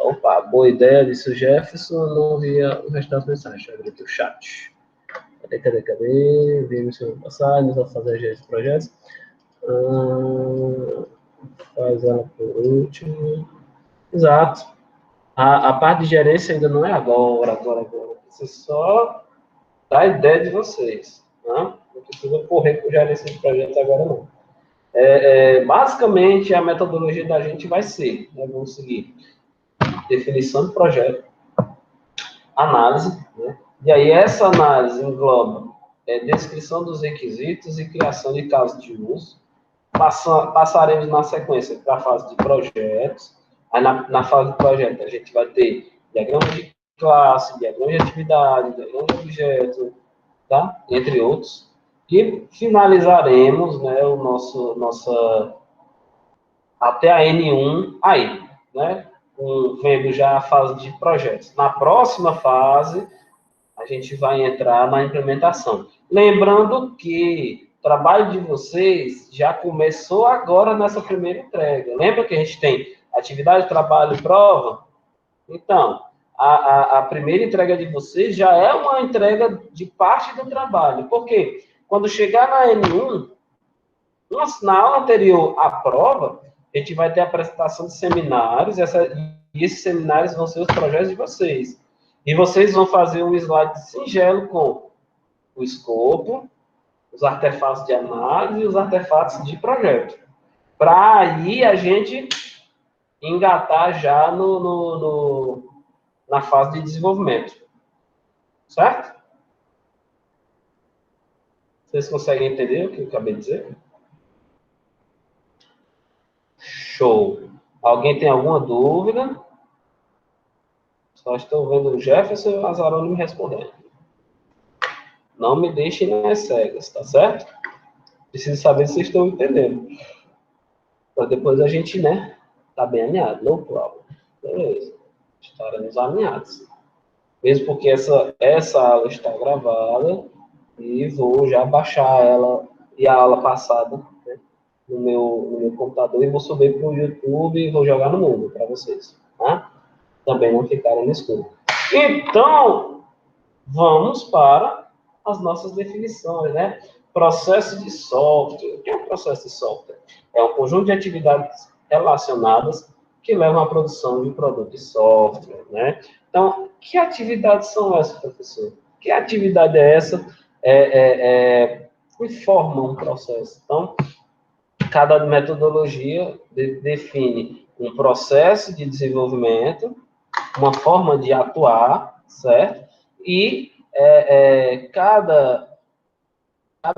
S1: Opa, boa ideia, disse o Jefferson, não via o resto das mensagens, deixa eu abrir aqui o chat. Cadê? Vimos semana passada, nós vamos fazer a gestão de projetos. Faz ela por último. Exato. A parte de gerência ainda não é agora. Você só dá a ideia de vocês, né? Não precisa correr com gerência de projetos agora, não. Basicamente, a metodologia da gente vai ser, né, vamos seguir, definição do projeto, análise, né? E aí essa análise engloba descrição dos requisitos e criação de casos de uso. Passaremos na sequência para a fase de projetos. Aí na fase de projeto a gente vai ter diagrama de classe, diagrama de atividade, diagrama de objeto, tá? Entre outros. E finalizaremos, né, até a N1 aí, né? Vendo já a fase de projetos. Na próxima fase, a gente vai entrar na implementação. Lembrando que o trabalho de vocês já começou agora nessa primeira entrega. Lembra que a gente tem atividade, trabalho e prova? Então, a primeira entrega de vocês já é uma entrega de parte do trabalho. Por quê? Quando chegar na N1, na aula anterior à prova, a gente vai ter a apresentação de seminários, e esses seminários vão ser os projetos de vocês. E vocês vão fazer um slide singelo com o escopo, os artefatos de análise e os artefatos de projeto. Para aí a gente engatar já na fase de desenvolvimento. Certo? Vocês conseguem entender o que eu acabei de dizer? Show. Alguém tem alguma dúvida? Só estou vendo o Jefferson e o Lazarone me respondendo. Não me deixem nas cegas, tá certo? Preciso saber se vocês estão entendendo. Para depois a gente, né, tá bem alinhado. No problem. Beleza. Estaremos alinhados. Mesmo porque essa aula está gravada e vou já baixar ela e a aula passada, né, no meu computador e vou subir para o YouTube e vou jogar no mundo para vocês, tá? Também não ficarem no escuro. Então, vamos para as nossas definições, né? Processo de software. O que é um processo de software? É um conjunto de atividades relacionadas que levam à produção de um produto de software, né? Então, que atividades são essas, professor? Que atividade é essa que forma um processo? Então, cada metodologia define um processo de desenvolvimento, uma forma de atuar, certo? E cada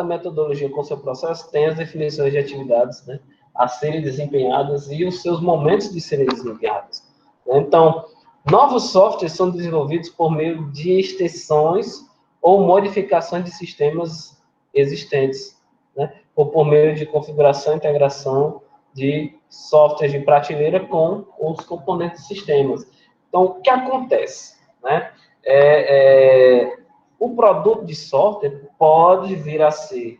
S1: metodologia com seu processo tem as definições de atividades, né, a serem desempenhadas e os seus momentos de serem desempenhadas. Então, novos softwares são desenvolvidos por meio de extensões ou modificações de sistemas existentes, né, ou por meio de configuração e integração de softwares de prateleira com os componentes de sistemas. Então, o que acontece? Né? O produto de software pode vir a ser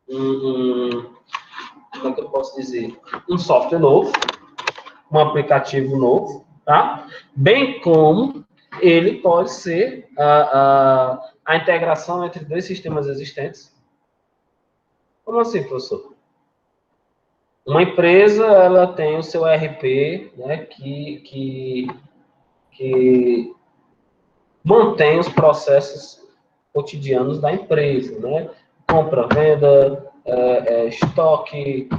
S1: como é que eu posso dizer? Um software novo, um aplicativo novo, tá? Bem como ele pode ser a integração entre dois sistemas existentes. Como assim, professor? Uma empresa, ela tem o seu ERP, né, que mantém os processos cotidianos da empresa, né? Compra, venda, estoque,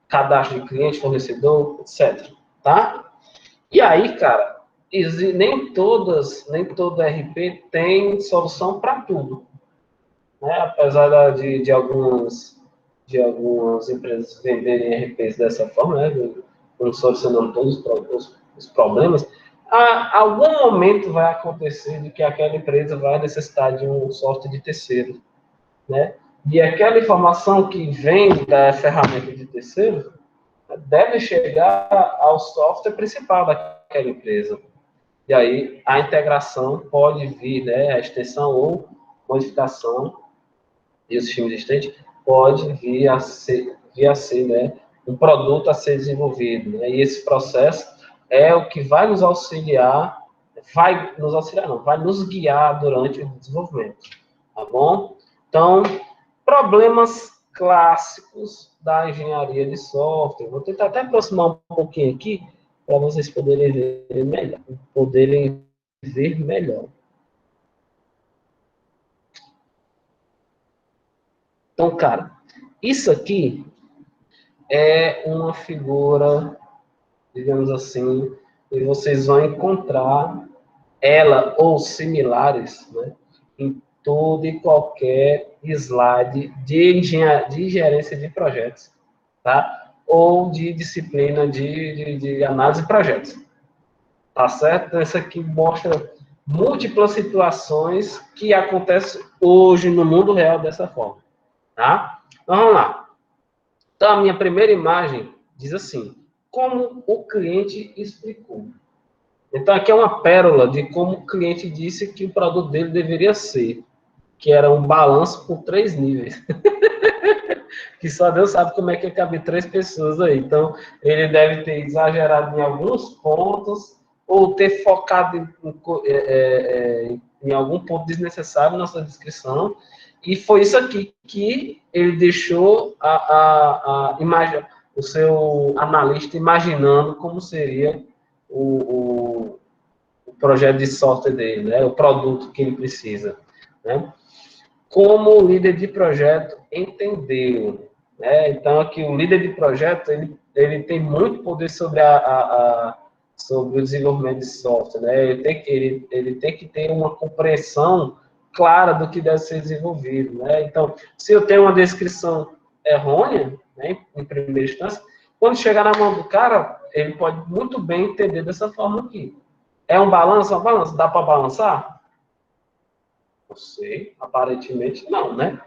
S1: cadastro de cliente, fornecedor, etc. Tá? E aí, cara, nem todo RP tem solução para tudo, né? Apesar de algumas empresas venderem RPs dessa forma, né? Solucionando todos os problemas, algum momento vai acontecer de que aquela empresa vai necessitar de um software de terceiro, né? E aquela informação que vem da ferramenta de terceiro deve chegar ao software principal daquela empresa. E aí a integração pode vir, né? A extensão ou modificação e o sistema existente pode vir a ser, né, um produto a ser desenvolvido, né? E esse processo é o que vai nos auxiliar, vai nos guiar durante o desenvolvimento, tá bom? Então, problemas clássicos da engenharia de software. Vou tentar até aproximar um pouquinho aqui para vocês poderem ver melhor. Então, cara, isso aqui é uma figura, digamos assim, e vocês vão encontrar ela ou similares, né, em todo e qualquer slide de gerência de projetos, tá? Ou de disciplina de análise de projetos, tá certo? Então, essa aqui mostra múltiplas situações que acontecem hoje no mundo real dessa forma, tá? Então, vamos lá. Então, a minha primeira imagem diz assim: como o cliente explicou. Então, aqui é uma pérola de como o cliente disse que o produto dele deveria ser, que era um balanço por 3 níveis. Que só Deus sabe como é que cabe 3 pessoas aí. Então, ele deve ter exagerado em alguns pontos, ou ter focado em algum ponto desnecessário na sua descrição, e foi isso aqui que ele deixou o seu analista imaginando como seria o projeto de software dele, né? O produto que ele precisa, né? Como o líder de projeto entendeu, né? Então, aqui, o líder de projeto, ele tem muito poder sobre sobre o desenvolvimento de software, né? Ele tem que ter uma compreensão clara do que deve ser desenvolvido, né? Então, se eu tenho uma descrição errônea, né, em primeira instância, quando chegar na mão do cara, ele pode muito bem entender dessa forma aqui. É um balanço? Dá para balançar? Não sei, aparentemente não, né?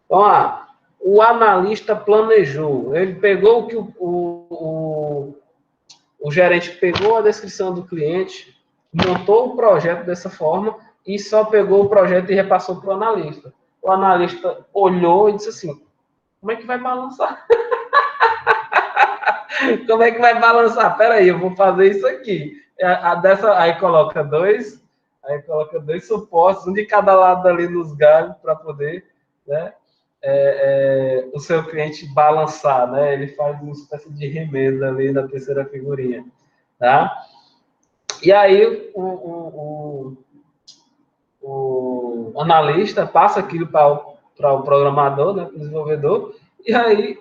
S1: Então, o analista planejou, ele pegou o que o gerente pegou a descrição do cliente, montou o projeto dessa forma e só pegou o projeto e repassou para o analista. O analista olhou e disse assim, como é que vai balançar? Como é que vai balançar? Peraí, eu vou fazer isso aqui. Aí coloca dois suportes, um de cada lado ali nos galhos, para poder, né, o seu cliente balançar, né? Ele faz uma espécie de remesa ali na terceira figurinha, tá? E aí o analista passa aquilo para o programador, né, para o desenvolvedor, e aí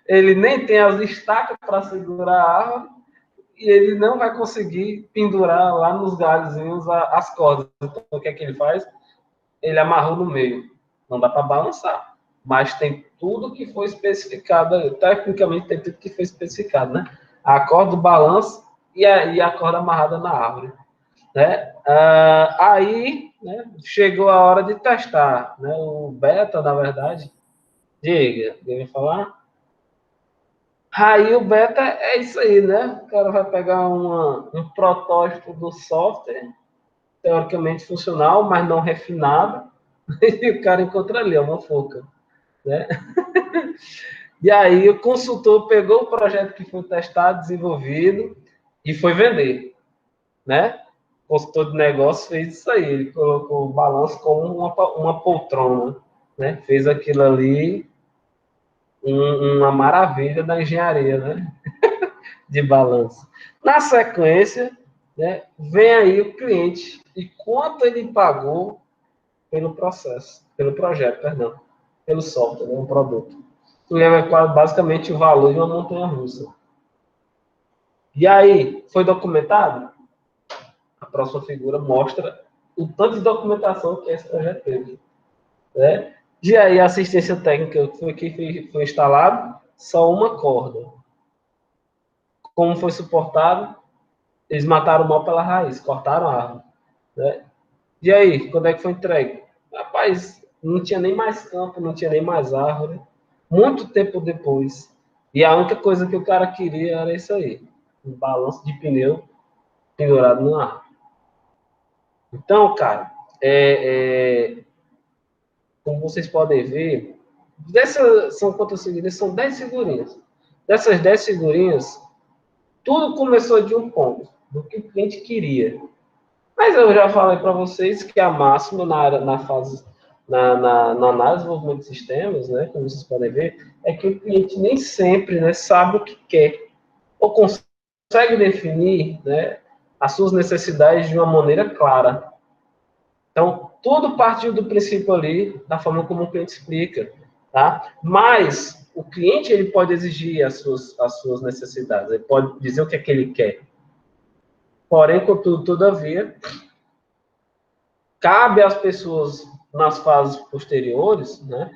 S1: ele nem tem as estacas para segurar a árvore, e ele não vai conseguir pendurar lá nos galhozinhos as cordas. Então, o que é que ele faz? Ele amarrou no meio. Não dá para balançar. Mas tem tudo que foi especificado, tecnicamente tem tudo que foi especificado, né? A corda do balanço e a corda amarrada na árvore. Né? Aí, né, chegou a hora de testar. Né? O beta, na verdade, diga, deve falar? Aí o beta é isso aí, né? O cara vai pegar um protótipo do software, teoricamente funcional, mas não refinado, e o cara encontra ali, uma foca, né? E aí o consultor pegou o projeto que foi testado, desenvolvido, e foi vender, né? O consultor de negócio fez isso aí, ele colocou o balanço como uma poltrona, né? Fez aquilo ali uma maravilha da engenharia, né? De balanço. Na sequência, né, vem aí o cliente e quanto ele pagou pelo projeto, pelo software, né, um produto. Tu leva basicamente o valor de uma montanha-russa. E aí, foi documentado? A próxima figura mostra o tanto de documentação que esse projeto teve. Né? E aí, a assistência técnica que foi instalado, só uma corda. Como foi suportado? Eles mataram o mal pela raiz, cortaram a árvore. Né? E aí, quando é que foi entregue? Rapaz, não tinha nem mais campo, não tinha nem mais árvore. Muito tempo depois. E a única coisa que o cara queria era isso aí. Um balanço de pneu pendurado no ar. Então, cara, como vocês podem ver, são quantas figurinhas? São 10 figurinhas. Dessas 10 figurinhas, tudo começou de um ponto, do que o cliente queria. Mas eu já falei para vocês que a máxima na análise de desenvolvimento de sistemas, né, como vocês podem ver, é que o cliente nem sempre, né, sabe o que quer, ou consegue definir, né, as suas necessidades de uma maneira clara. Então, tudo partiu do princípio ali, da forma como o cliente explica, tá? Mas o cliente, ele pode exigir as suas necessidades, ele pode dizer o que é que ele quer. Porém, contudo, todavia, cabe às pessoas, nas fases posteriores, né,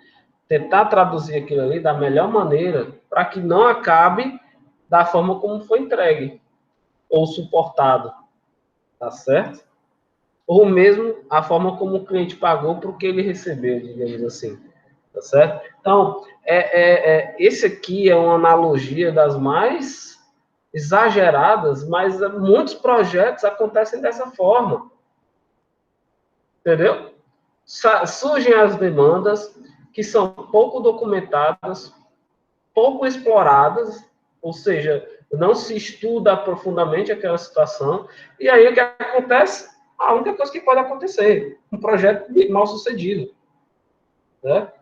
S1: tentar traduzir aquilo ali da melhor maneira para que não acabe da forma como foi entregue ou suportado, tá certo? Ou mesmo a forma como o cliente pagou para o que ele recebeu, digamos assim, tá certo? Então, esse aqui é uma analogia das mais exageradas, mas muitos projetos acontecem dessa forma. Entendeu? Surgem as demandas que são pouco documentadas, pouco exploradas, ou seja, não se estuda profundamente aquela situação, e aí o que acontece? A única coisa que pode acontecer, um projeto mal sucedido, né?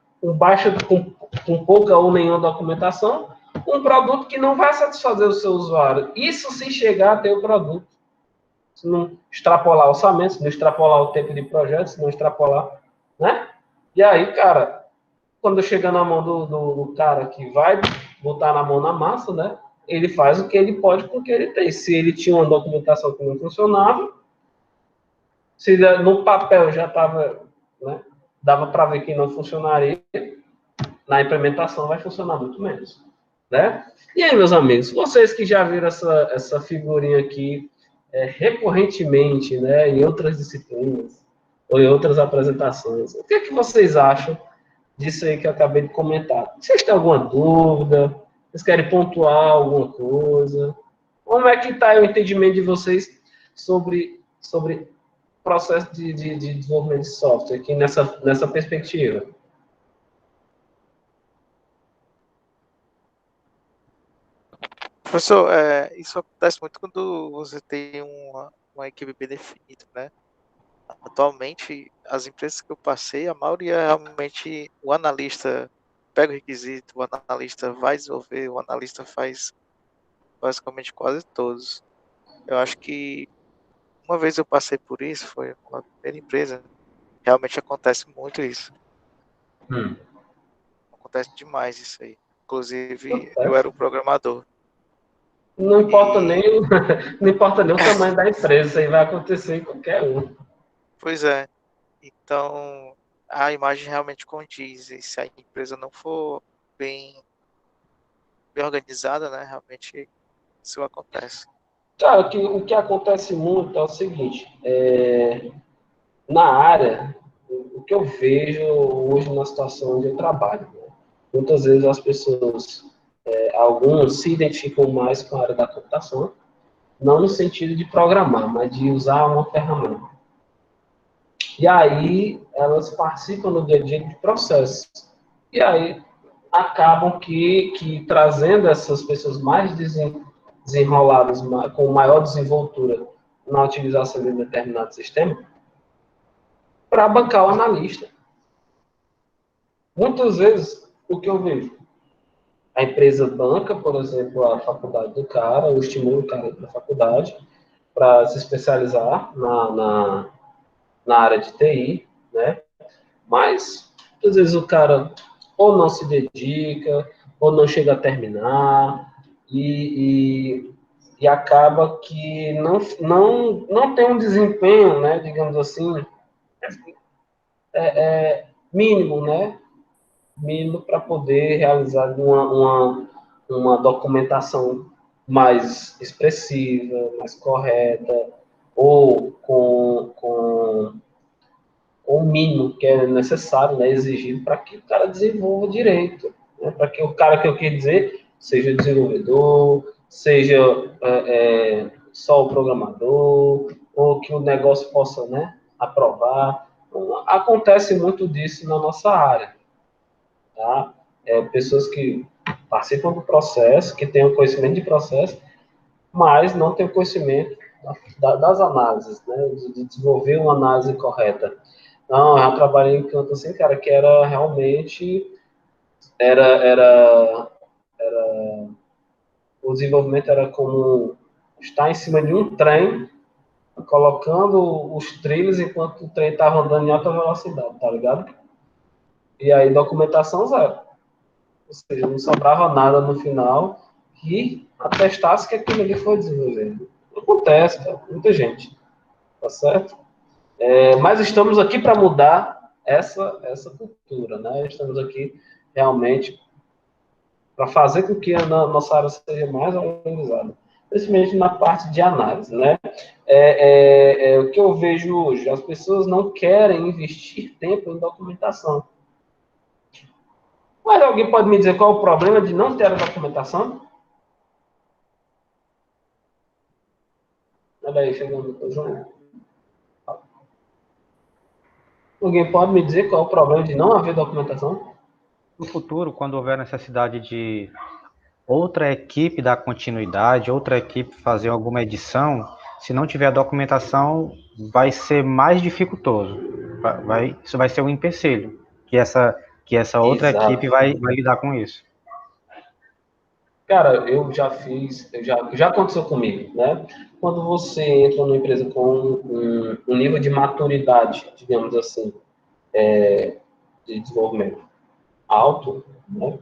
S1: Com pouca ou nenhuma documentação, um produto que não vai satisfazer o seu usuário. Isso se chegar a ter o produto. Se não extrapolar orçamento, se não extrapolar o tempo de projeto, se não extrapolar, né? E aí, cara, quando chega na mão do cara que vai botar na mão na massa, né? Ele faz o que ele pode com o que ele tem. Se ele tinha uma documentação que não funcionava, se no papel já estava, né? Dava para ver que não funcionaria, na implementação vai funcionar muito menos, né? E aí, meus amigos, vocês que já viram essa figurinha aqui recorrentemente, né, em outras disciplinas ou em outras apresentações, o que é que vocês acham disso aí que eu acabei de comentar? Vocês têm alguma dúvida? Vocês querem pontuar alguma coisa? Como é que está o entendimento de vocês sobre o processo de desenvolvimento de software aqui nessa perspectiva?
S4: Professor, isso acontece muito quando você tem uma equipe bem definida, né? Atualmente, as empresas que eu passei, a maioria realmente o analista pega o requisito, o analista vai desenvolver, o analista faz basicamente quase todos. Eu acho que uma vez eu passei por isso, foi uma primeira empresa, realmente acontece muito isso. Acontece demais isso aí. Inclusive, eu era o programador.
S1: Não importa
S4: E,
S1: nem, não importa nem o tamanho da empresa, isso aí vai acontecer em qualquer um.
S4: pois é, então a imagem realmente condiz, e se a empresa não for bem organizada, né, realmente isso acontece.
S1: Cara, o que acontece muito é o seguinte, na área, o que eu vejo hoje na situação onde eu trabalho, né? Muitas vezes as pessoas, alguns se identificam mais com a área da computação, não no sentido de programar, mas de usar uma ferramenta. E aí elas participam no dia a dia de processos. E aí acabam que trazendo essas pessoas mais desenroladas, com maior desenvoltura na utilização de determinado sistema, para bancar o analista. Muitas vezes, o que eu vejo? A empresa banca, por exemplo, a faculdade do cara, ou estimula o cara para a faculdade para se especializar na área de TI, né? Mas, às vezes, o cara ou não se dedica, ou não chega a terminar, e acaba que não tem um desempenho, né, digamos assim, mínimo, né? Mínimo para poder realizar uma documentação mais expressiva, mais correta, ou com o mínimo que é necessário, né, exigido para que o cara desenvolva direito, né, para que o cara que eu quero dizer seja desenvolvedor, seja só o programador, ou que o negócio possa, né, aprovar. Então, acontece muito disso na nossa área, tá? Pessoas que participam do processo, que têm o conhecimento de processo, mas não têm o conhecimento das análises, né, de desenvolver uma análise correta. Não, eu trabalhei em canto assim, cara, que era realmente era o desenvolvimento era como estar em cima de um trem, colocando os trilhos enquanto o trem estava andando em alta velocidade, tá ligado? E aí documentação zero. Ou seja, não sobrava nada no final que atestasse que aquilo ali foi desenvolvido. Acontece, cara, muita gente, tá certo? Mas estamos aqui para mudar essa cultura, né? Estamos aqui realmente para fazer com que a nossa área seja mais organizada, principalmente na parte de análise, né? O que eu vejo hoje, as pessoas não querem investir tempo em documentação. Mas alguém pode me dizer qual é o problema de não ter a documentação? Olha aí, chegando o João. Alguém pode me dizer qual é o problema de não haver documentação?
S2: No futuro, quando houver necessidade de outra equipe dar continuidade, outra equipe fazer alguma edição, se não tiver a documentação, vai ser mais dificultoso. Isso vai ser um empecilho, que essa outra
S1: Exato.
S2: equipe vai lidar com isso.
S1: Cara, eu já fiz, já aconteceu comigo, né? Quando você entra numa empresa com um nível de maturidade, digamos assim, de desenvolvimento alto, né?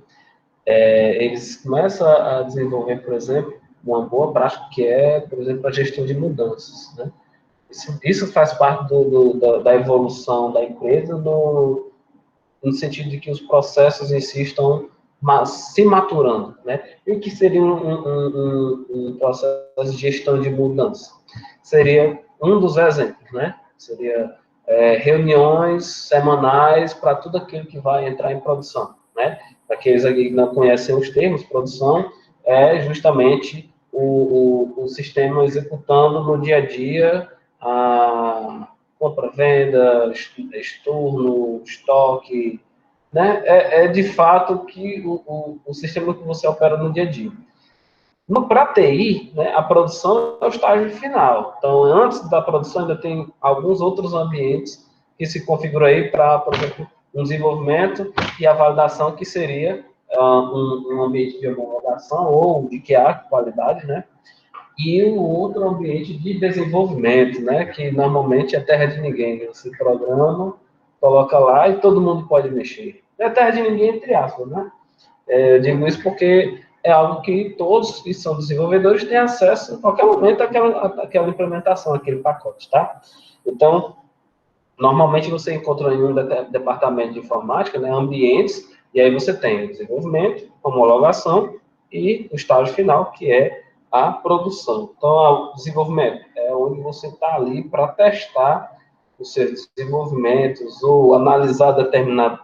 S1: Eles começam a desenvolver, por exemplo, uma boa prática que é, por exemplo, a gestão de mudanças, né? Isso faz parte da evolução da empresa no sentido de que os processos em si estão se maturando, né? E o que seria um processo de gestão de mudança? Seria um dos exemplos, né? Seria reuniões semanais para tudo aquilo que vai entrar em produção, né? Para aqueles aqui que não conhecem os termos, produção é justamente o sistema executando no dia a dia a compra, venda, estorno, estoque, né? É de fato que o sistema que você opera no dia a dia. Para TI, né, a produção é o estágio final. Então, antes da produção, ainda tem alguns outros ambientes que se configuram aí para, por exemplo, um desenvolvimento e a validação, que seria um ambiente de homologação ou de QA, qualidade, né? E o outro ambiente de desenvolvimento, né? Que normalmente é terra de ninguém. Você programa, coloca lá e todo mundo pode mexer. É terra de ninguém, entre aspas, né? Eu digo isso porque é algo que todos que são desenvolvedores têm acesso a qualquer momento àquela implementação, àquele pacote, tá? Então, normalmente você encontra em um departamento de informática, né, ambientes, e aí você tem o desenvolvimento, homologação e o estágio final, que é a produção. Então, o desenvolvimento é onde você está ali para testar os seus desenvolvimentos ou analisar determinado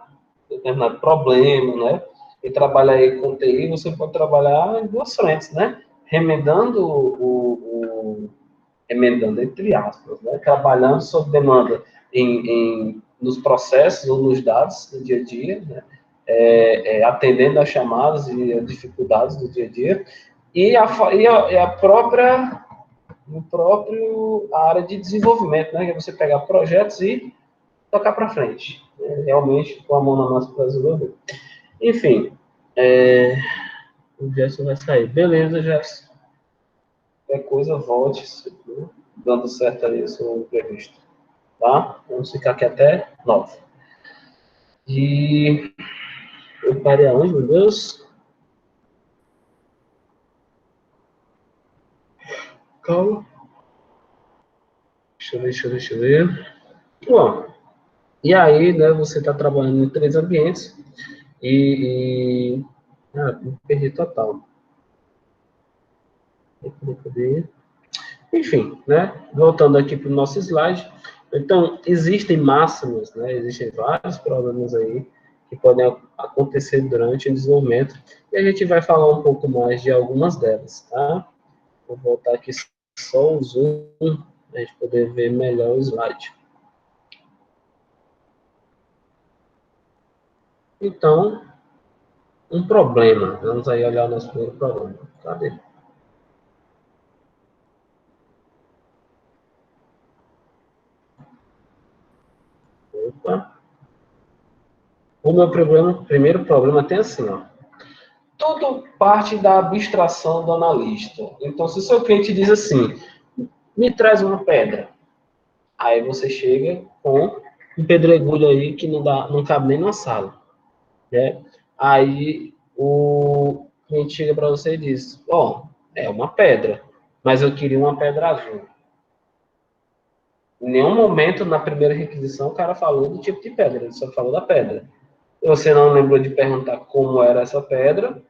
S1: problema, né? E trabalhar aí com TI, você pode trabalhar em duas frentes, né? Remendando entre aspas, né? Trabalhando sob demanda nos processos ou nos dados do dia a dia, né? Atendendo às chamadas e às dificuldades do dia a dia, e a própria área de desenvolvimento, né? Que é você pegar projetos e tocar para frente, né? Realmente com a mão na massa para desenvolver. Enfim, o Gerson vai sair. Beleza, Gerson. Qualquer coisa, volte, dando certo aí o seu previsto. Tá? Vamos ficar aqui até 9. E eu parei aonde, meu Deus? Calma. Deixa eu ver. Bom, e aí, né, você está trabalhando em 3 ambientes perdi total. Cadê? Enfim, né? Voltando aqui para o nosso slide. Então, existem máximas, né? Existem vários problemas aí que podem acontecer durante o desenvolvimento. E a gente vai falar um pouco mais de algumas delas, tá? Vou voltar aqui só o zoom, para a gente poder ver melhor o slide. Então, um problema. Vamos aí olhar o nosso primeiro problema. Cadê? Opa. O meu primeiro problema tem assim, ó. Tudo parte da abstração do analista. Então, se o seu cliente diz assim, me traz uma pedra, aí você chega com um pedregulho aí que não cabe nem na sala, né? Aí o cliente chega para você e diz, é uma pedra, mas eu queria uma pedra azul. Em nenhum momento, na primeira requisição, o cara falou do tipo de pedra, ele só falou da pedra. E você não lembrou de perguntar como era essa pedra,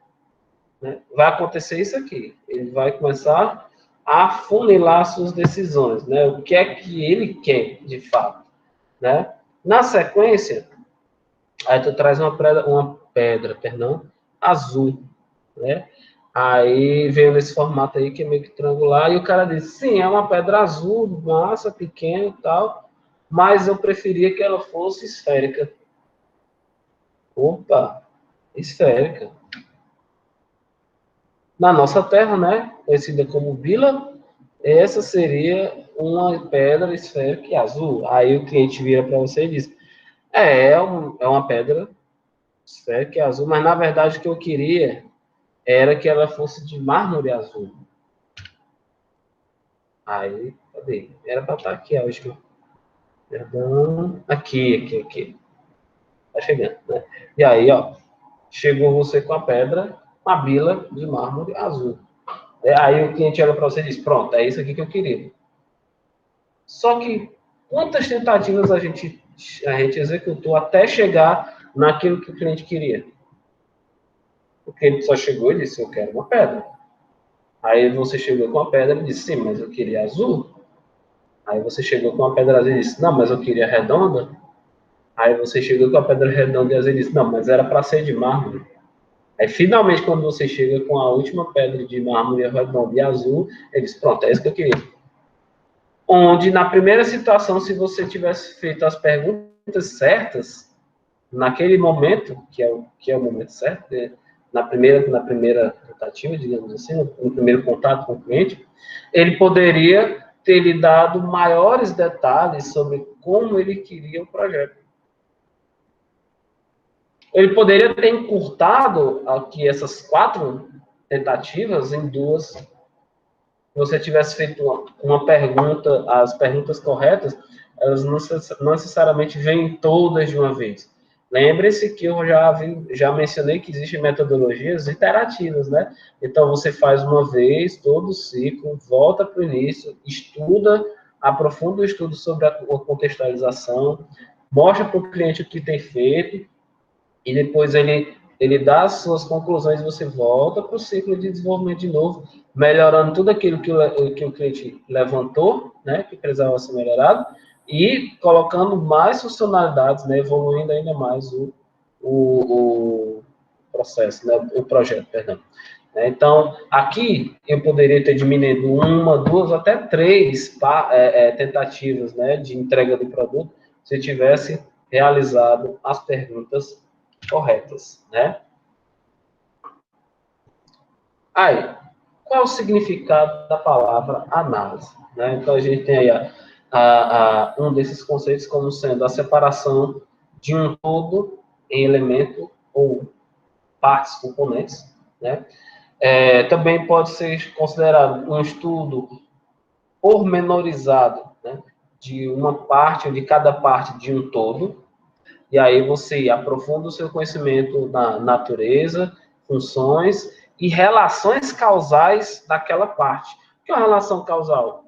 S1: né? Vai acontecer isso aqui. Ele vai começar a afunilar suas decisões, né? O que é que ele quer, de fato, né? Na sequência, aí tu traz uma pedra azul, né? Aí veio nesse formato aí, que é meio que triangular, e o cara disse, sim, é uma pedra azul, massa, pequena e tal, mas eu preferia que ela fosse esférica. Opa, esférica. Na nossa terra, né, conhecida como Bila, essa seria uma pedra esférica e azul. Aí o cliente vira para você e diz, é uma pedra esférica e azul, mas na verdade o que eu queria era que ela fosse de mármore azul. Aí, cadê? Era para estar aqui, acho que. Perdão. Aqui. Tá chegando, né? E aí, ó, chegou você com a pedra, uma bila de mármore azul. Aí o cliente olha para você e diz, pronto, é isso aqui que eu queria. Só que quantas tentativas a gente executou até chegar naquilo que o cliente queria? Porque ele só chegou e disse, eu quero uma pedra. Aí você chegou com a pedra e disse, sim, mas eu queria azul. Aí você chegou com a pedra azul e disse, não, mas eu queria redonda. Aí você chegou com a pedra redonda e ele disse, não, mas era para ser de mármore. Aí finalmente, quando você chega com a última pedra de mármore redonda e azul, ele diz, pronto, é isso que eu queria. Onde, na primeira situação, se você tivesse feito as perguntas certas, naquele momento, que é o momento certo, né? na primeira tentativa, digamos assim, no primeiro contato com o cliente, ele poderia ter lhe dado maiores detalhes sobre como ele queria o projeto. Ele poderia ter encurtado aqui essas 4 tentativas em 2. Se você tivesse feito uma pergunta, as perguntas corretas, elas não necessariamente vêm todas de uma vez. Lembre-se que eu já mencionei que existem metodologias iterativas, né? Então, você faz uma vez todo o ciclo, volta para o início, estuda, aprofunda o estudo sobre a contextualização, mostra para o cliente o que tem feito, e depois ele dá as suas conclusões e você volta para o ciclo de desenvolvimento de novo, melhorando tudo aquilo que o cliente levantou, né, que precisava ser melhorado, e colocando mais funcionalidades, né, evoluindo ainda mais o processo, né, o projeto, perdão. Então, aqui eu poderia ter diminuído 1, 2, até 3 tentativas, né, de entrega do produto, se tivesse realizado as perguntas corretas, né? Aí, qual o significado da palavra análise? Né? Então, a gente tem aí um desses conceitos como sendo a separação de um todo em elemento ou partes, componentes, né? Também pode ser considerado um estudo pormenorizado, né? De uma parte ou de cada parte de um todo, e aí você aprofunda o seu conhecimento na natureza, funções e relações causais daquela parte. O que é uma relação causal?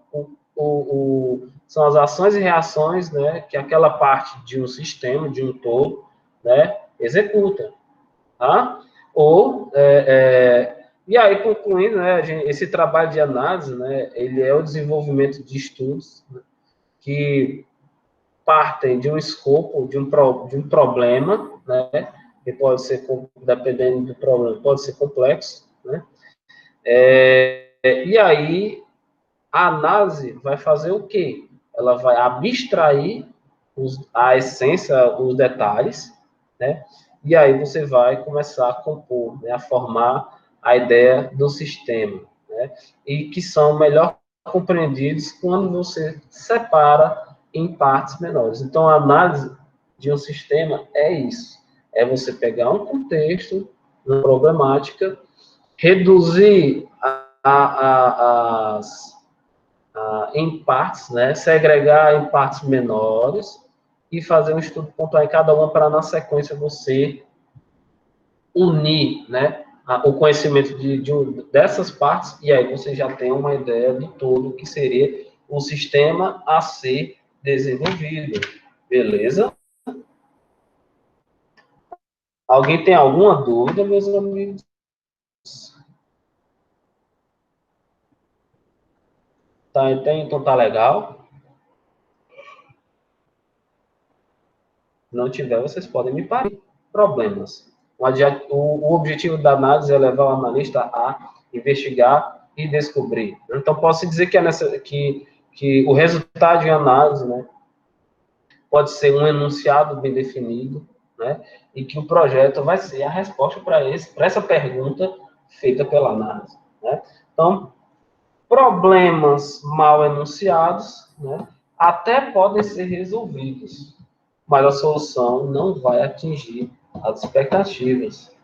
S1: São as ações e reações, né, que aquela parte de um sistema, de um todo, né, executa. Tá? E aí, concluindo, né, esse trabalho de análise, né, ele é o desenvolvimento de estudos, né, que partem de um escopo, de um problema, né, que pode ser, dependendo do problema, pode ser complexo, né, e aí a análise vai fazer o quê? Ela vai abstrair a essência, os detalhes, né, e aí você vai começar a compor, né, a formar a ideia do sistema, né, e que são melhor compreendidos quando você separa em partes menores. Então, a análise de um sistema é isso. É você pegar um contexto, uma problemática, reduzir em partes, né? Segregar em partes menores e fazer um estudo pontual em cada uma para, na sequência, você unir, né, o conhecimento dessas partes, e aí você já tem uma ideia de todo que seria o sistema a ser desenvolvido. Beleza? Alguém tem alguma dúvida, meus amigos? Tá, então tá legal? Se não tiver, vocês podem me parar. Problemas. O objetivo da análise é levar o analista a investigar e descobrir. Então, posso dizer que o resultado de análise, né, pode ser um enunciado bem definido, né, e que o projeto vai ser a resposta para essa pergunta feita pela análise, né. Então, problemas mal enunciados, né, até podem ser resolvidos, mas a solução não vai atingir as expectativas,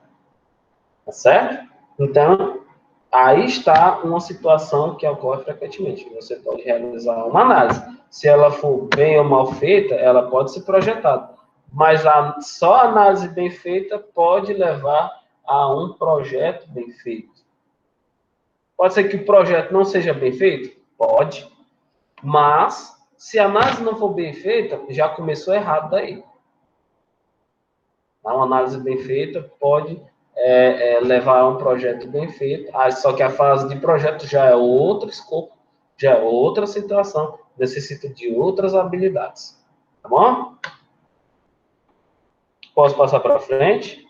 S1: tá certo? Então, aí está uma situação que ocorre frequentemente. Você pode realizar uma análise. Se ela for bem ou mal feita, ela pode ser projetada. Mas só a análise bem feita pode levar a um projeto bem feito. Pode ser que o projeto não seja bem feito? Pode. Mas, se a análise não for bem feita, já começou errado daí. Uma análise bem feita pode levar a um projeto bem feito, só que a fase de projeto já é outro escopo, já é outra situação, necessita de outras habilidades. Tá bom? Posso passar para frente?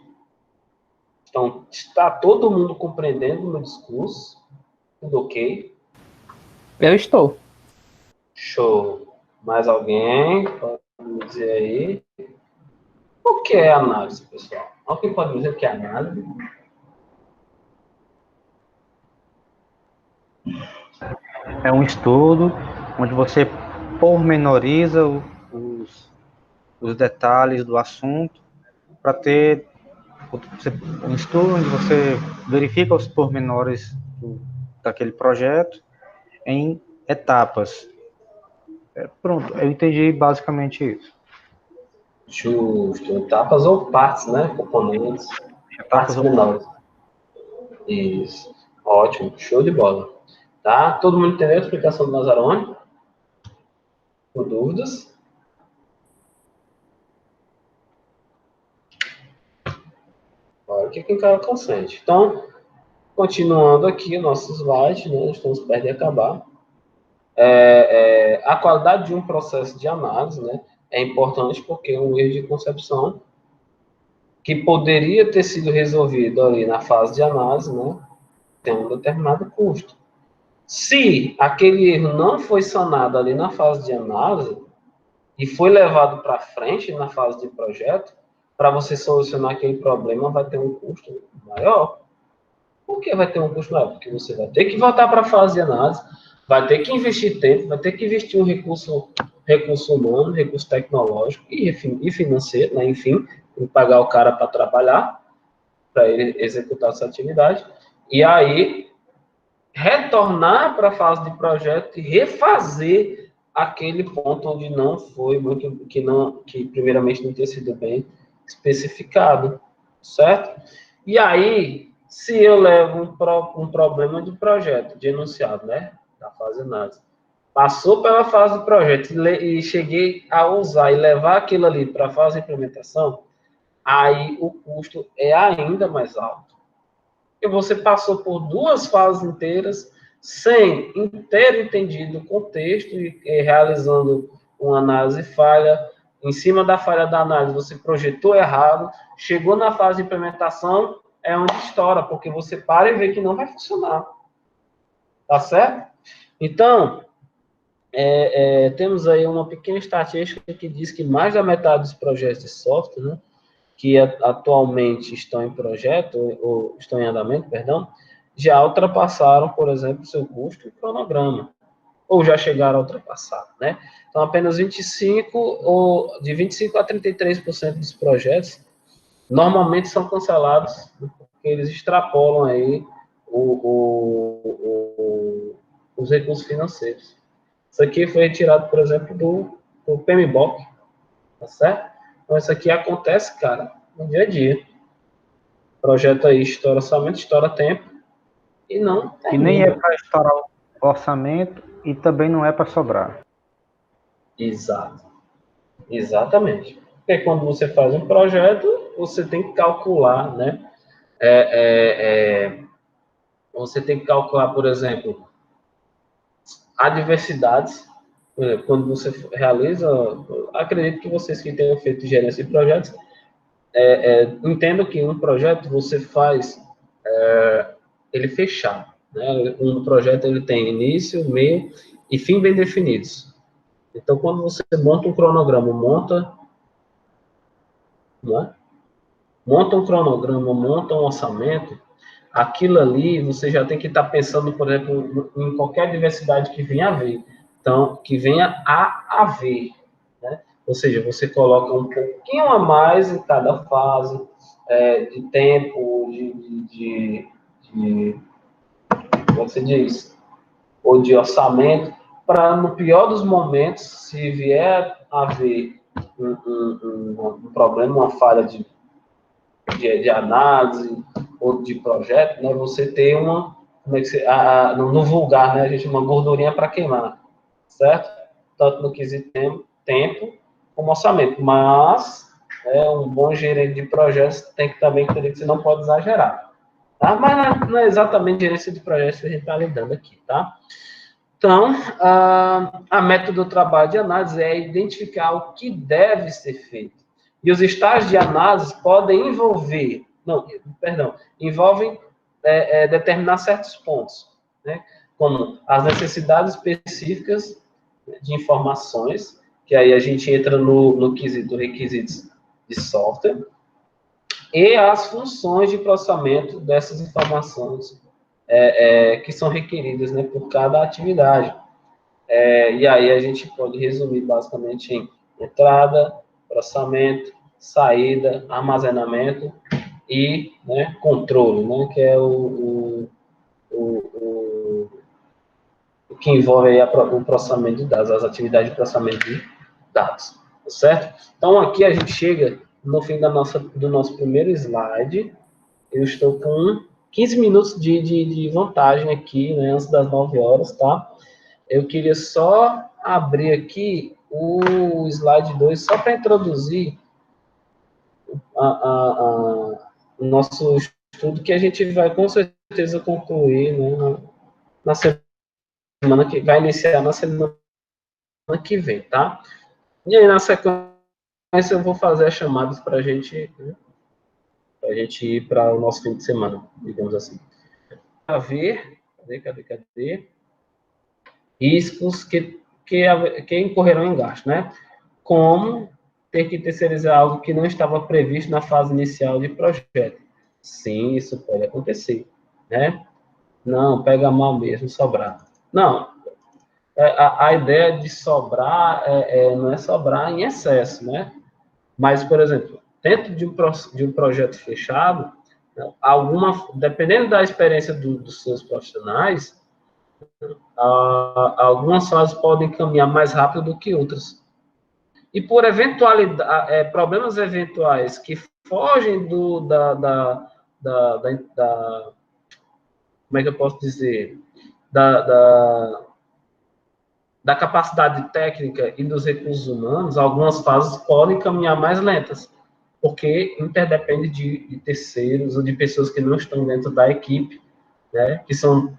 S1: Então, está todo mundo compreendendo o meu discurso? Tudo ok?
S6: Eu estou.
S1: Show. Mais alguém? Pode me dizer aí. O que é análise, pessoal? Alguém pode me dizer o que é análise?
S2: É um estudo onde você pormenoriza os detalhes do assunto para ter um estudo onde você verifica os pormenores daquele projeto em etapas. Pronto, eu entendi basicamente isso.
S1: Justo. Etapas ou partes, né? Componentes. Partes menores. Isso. Ótimo. Show de bola. Tá? Todo mundo entendeu a explicação do Lazzaroni? Com dúvidas? Olha o que quem cara consente. Então, continuando aqui o nosso slide, né? Estamos perto de acabar. A qualidade de um processo de análise, né? É importante porque um erro de concepção que poderia ter sido resolvido ali na fase de análise, né? Tem um determinado custo. Se aquele erro não foi sanado ali na fase de análise e foi levado para frente na fase de projeto, para você solucionar aquele problema vai ter um custo maior. Por que vai ter um custo maior? Porque você vai ter que voltar para a fase de análise, vai ter que investir tempo, vai ter que investir um recurso humano, recurso tecnológico e financeiro, né? Enfim, pagar o cara para trabalhar, para ele executar essa atividade. E aí, retornar para a fase de projeto e refazer aquele ponto onde não foi muito, que primeiramente não tinha sido bem especificado, certo? E aí, se eu levo um problema de projeto, de enunciado, né, da fase de análise, passou pela fase de projeto e cheguei a usar e levar aquilo ali para a fase de implementação, aí o custo é ainda mais alto. Porque você passou por duas fases inteiras sem ter entendido o contexto e realizando uma análise falha. Em cima da falha da análise, você projetou errado, chegou na fase de implementação, é onde estoura, porque você para e vê que não vai funcionar. Tá certo? Então, temos aí uma pequena estatística que diz que mais da metade dos projetos de software, né, que atualmente estão em projeto, ou estão em andamento, perdão, já ultrapassaram, por exemplo, seu custo e cronograma, ou já chegaram a ultrapassar, né? Então, apenas 25 a 33% dos projetos normalmente são cancelados, porque eles extrapolam aí os recursos financeiros. Isso aqui foi retirado, por exemplo, do PMBOK, tá certo? Então, isso aqui acontece, cara, no dia a dia. O projeto aí estoura somente, estoura tempo, e não termina.
S2: E nem é para estourar o orçamento, e também não é para sobrar.
S1: Exato. Exatamente. Porque quando você faz um projeto, você tem que calcular, né? Você tem que calcular, por exemplo, adversidades. Quando você realiza, acredito que vocês que tenham feito gerência de projetos, entendo que um projeto você faz ele fechado, né? Um projeto ele tem início, meio e fim bem definidos. Então, quando você monta um cronograma, monta um cronograma, monta um orçamento, aquilo ali você já tem que estar pensando, por exemplo, em qualquer diversidade que venha a haver. Então, que venha a haver, né? Ou seja, você coloca um pouquinho a mais em cada fase, de tempo, como é que se diz? Ou de orçamento, para, no pior dos momentos, se vier a haver um problema, uma falha de análise ou de projeto, né, você ter uma, como é que se, no vulgar, né, a gente uma gordurinha para queimar, certo? Tanto no quesito tempo como orçamento, mas um bom gerente de projetos tem que também entender que você não pode exagerar, tá? Mas não é exatamente gerência de projetos que a gente está lidando aqui, tá? Então, a método do trabalho de análise é identificar o que deve ser feito. E os estágios de análise podem envolvem determinar certos pontos, né? Como as necessidades específicas de informações, que aí a gente entra no quesito requisitos de software, e as funções de processamento dessas informações que são requeridas, né, por cada atividade. E aí a gente pode resumir basicamente em entrada, processamento, saída, armazenamento e, né, controle, né, que é o que envolve aí o processamento de dados, as atividades de processamento de dados, tá certo? Então, aqui a gente chega no fim do nosso primeiro slide. Eu estou com 15 minutos de vantagem aqui, né, antes das 9 horas, tá? Eu queria só abrir aqui o slide 2, só para introduzir o nosso estudo, que a gente vai com certeza concluir, né, na semana que vai iniciar na semana que vem, tá? E aí, na sequência, eu vou fazer as chamadas para a gente, né, ir para o nosso fim de semana, digamos assim. A ver, cadê? Riscos que incorrerão em gasto, né? Como ter que terceirizar algo que não estava previsto na fase inicial de projeto. Sim, isso pode acontecer, né? Não, pega mal mesmo, sobrar. Não, a ideia de sobrar não é sobrar em excesso, né? Mas, por exemplo, dentro de um projeto fechado, dependendo da experiência dos seus profissionais, algumas fases podem caminhar mais rápido do que outras. E por problemas eventuais que fogem como é que eu posso dizer, da capacidade técnica e dos recursos humanos, algumas fases podem caminhar mais lentas, porque interdepende de terceiros ou de pessoas que não estão dentro da equipe, né, que são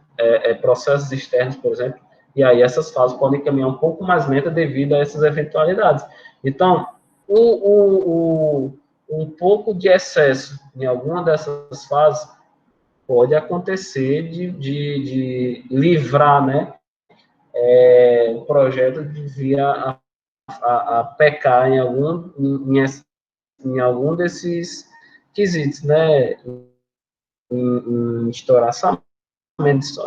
S1: processos externos, por exemplo, e aí essas fases podem caminhar um pouco mais lenta devido a essas eventualidades. Então, um pouco de excesso em alguma dessas fases pode acontecer de livrar, né, o projeto de vir a pecar em algum desses quesitos, né, em estourar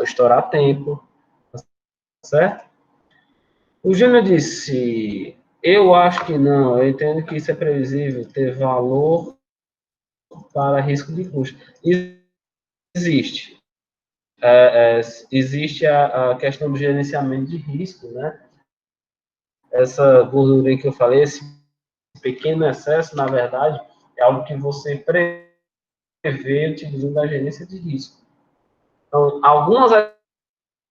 S1: estourar tempo, certo? O Júnior disse, eu acho que não, eu entendo que isso é previsível, ter valor para risco de custo. Existe. Existe a questão do gerenciamento de risco, né? Essa gordura que eu falei, esse pequeno excesso, na verdade, é algo que você prevê utilizando a gerência de risco. Então, algumas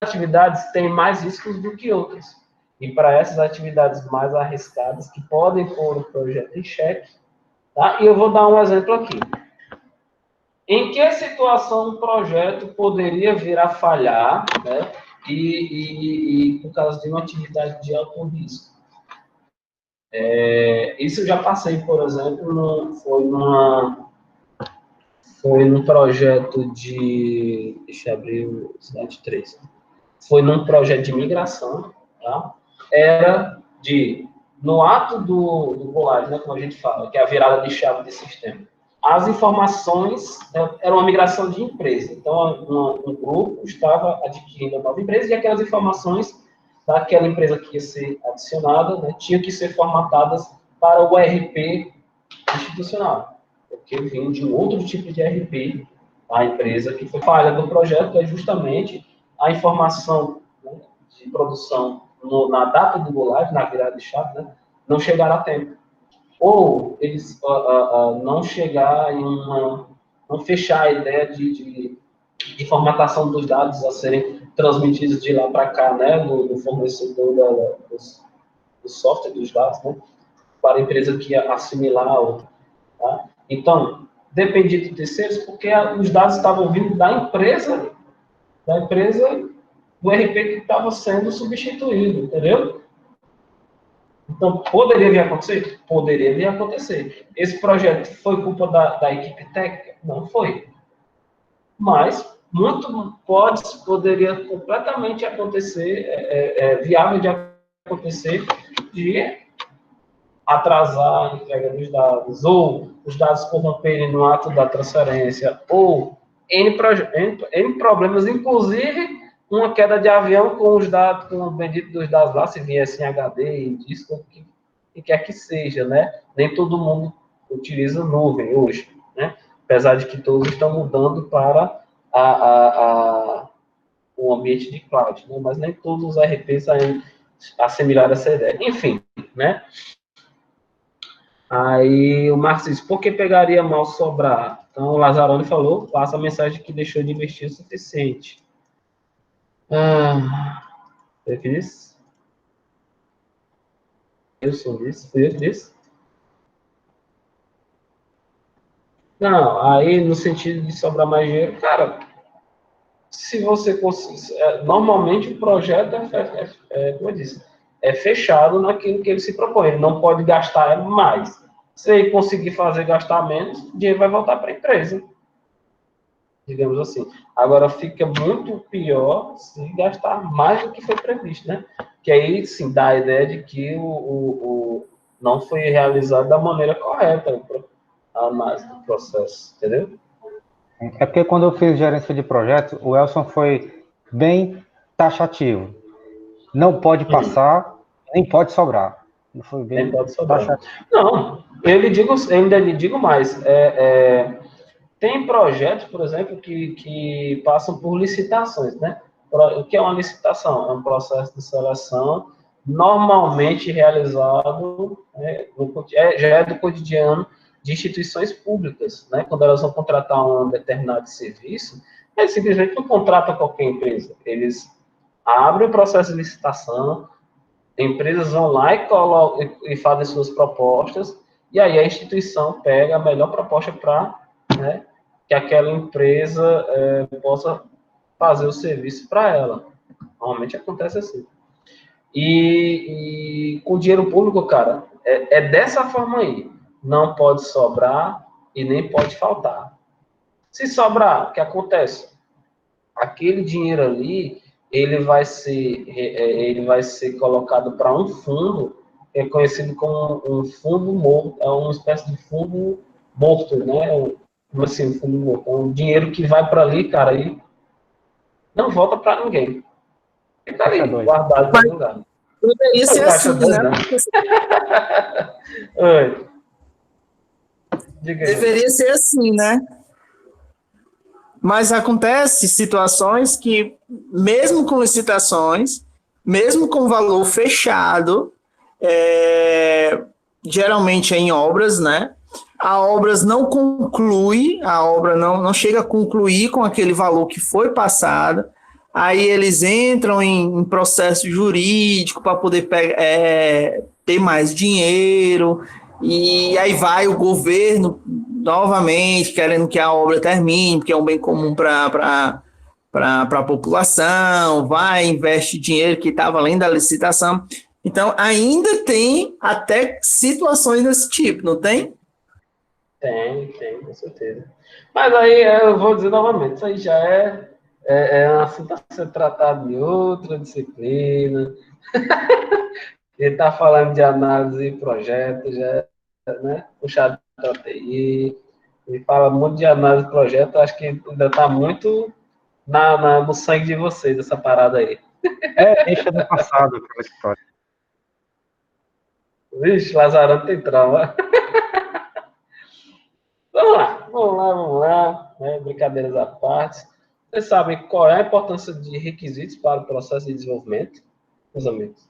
S1: atividades têm mais riscos do que outras. E para essas atividades mais arriscadas, que podem pôr o projeto em xeque, tá? E eu vou dar um exemplo aqui. Em que situação um projeto poderia vir a falhar, né? E por causa de uma atividade de alto risco? Isso eu já passei, por exemplo, foi foi num projeto de... Deixa eu abrir o slide 3. Foi num projeto de migração, tá? Era de, no ato do go-live, né, como a gente fala, que é a virada de chave de sistema, as informações, era uma migração de empresa. Então, um grupo estava adquirindo a nova empresa e aquelas informações daquela empresa que ia ser adicionada, né, tinham que ser formatadas para o ERP institucional, porque vinha de um outro tipo de ERP, a empresa que foi falha do projeto é justamente a informação, né, de produção na data do go-live, na virada de chave, né, não chegar a tempo. Ou eles não chegar em não fechar a ideia de formatação dos dados a serem transmitidos de lá para cá, né, do fornecedor do software dos dados, né, para a empresa que ia assimilar a outra. Tá? Então, dependia de terceiros, porque os dados estavam vindo da empresa do RP que estava sendo substituído, entendeu? Então, poderia vir a acontecer? Poderia vir a acontecer. Esse projeto foi culpa da equipe técnica? Não foi. Mas, poderia completamente acontecer, viável de acontecer, de atrasar a entrega dos dados, ou os dados corromperem no ato da transferência, ou N problemas, inclusive uma queda de avião com os dados, com o bendito dos dados lá, se viesse em HD, em disco, o que quer que seja, né? Nem todo mundo utiliza nuvem hoje, né? Apesar de que todos estão mudando para o ambiente de cloud, né? Mas nem todos os RPs ainda assimilaram essa ideia. Enfim, né? Aí o Marcos disse, por que pegaria mal sobrar? Então o Lazzaroni falou, passa a mensagem que deixou de investir o suficiente. Foi eu que disse? Foi eu que disse? Não, aí no sentido de sobrar mais dinheiro, cara, se você conseguir, normalmente o projeto como eu disse, é fechado naquilo que ele se propõe, ele não pode gastar mais. Se ele conseguir fazer gastar menos, o dinheiro vai voltar para a empresa, digamos assim. Agora fica muito pior se gastar mais do que foi previsto, né? Que aí, sim, dá a ideia de que não foi realizado da maneira correta a análise do processo, entendeu?
S2: É porque quando eu fiz gerência de projetos, o Elson foi bem taxativo. Não pode passar, nem pode sobrar. Ele foi bem
S1: Nem pode sobrar.
S2: taxativo.
S1: Não, ainda lhe digo mais. Tem projetos, por exemplo, que passam por licitações, né? O que é uma licitação? É um processo de seleção normalmente realizado, né, já é do cotidiano de instituições públicas, né? Quando elas vão contratar um determinado serviço, eles simplesmente não contratam qualquer empresa. Eles abrem o processo de licitação, empresas vão lá e fazem suas propostas, e aí a instituição pega a melhor proposta para, né, que aquela empresa possa fazer o serviço para ela. Normalmente acontece assim. E com dinheiro público, cara, é dessa forma aí. Não pode sobrar e nem pode faltar. Se sobrar, o que acontece? Aquele dinheiro ali, ele vai ser colocado para um fundo, que é conhecido como um fundo morto, é uma espécie de fundo morto, né? Como assim, um fundo morto? É um dinheiro que vai para ali, cara, e não volta para ninguém. Fica ali, guardado em algum lugar.
S3: Deveria ser assim, né?
S1: Oi. Diga aí.
S3: Deveria ser assim, né? Mas acontece situações que, mesmo com licitações, mesmo com valor fechado, geralmente é em obras, né? A obra não conclui, a obra não chega a concluir com aquele valor que foi passado, aí eles entram em processo jurídico para poder ter mais dinheiro, e aí vai o governo novamente querendo que a obra termine, porque é um bem comum para a população, vai, investe dinheiro que estava além da licitação. Então, ainda tem até situações desse tipo, não tem?
S1: Tem, com certeza. Mas aí eu vou dizer novamente, isso aí já é um assunto a ser tratado em outra disciplina. Ele está falando de análise e projeto, já, né? Puxado da TI. Ele fala muito de análise e projeto, acho que ainda está muito no sangue de vocês, essa parada aí.
S2: Deixa no passado aquela história.
S1: Vixe, Lazarano tem trauma. Vamos lá, né? Brincadeiras à parte. Vocês sabem qual é a importância de requisitos para o processo de desenvolvimento, meus amigos?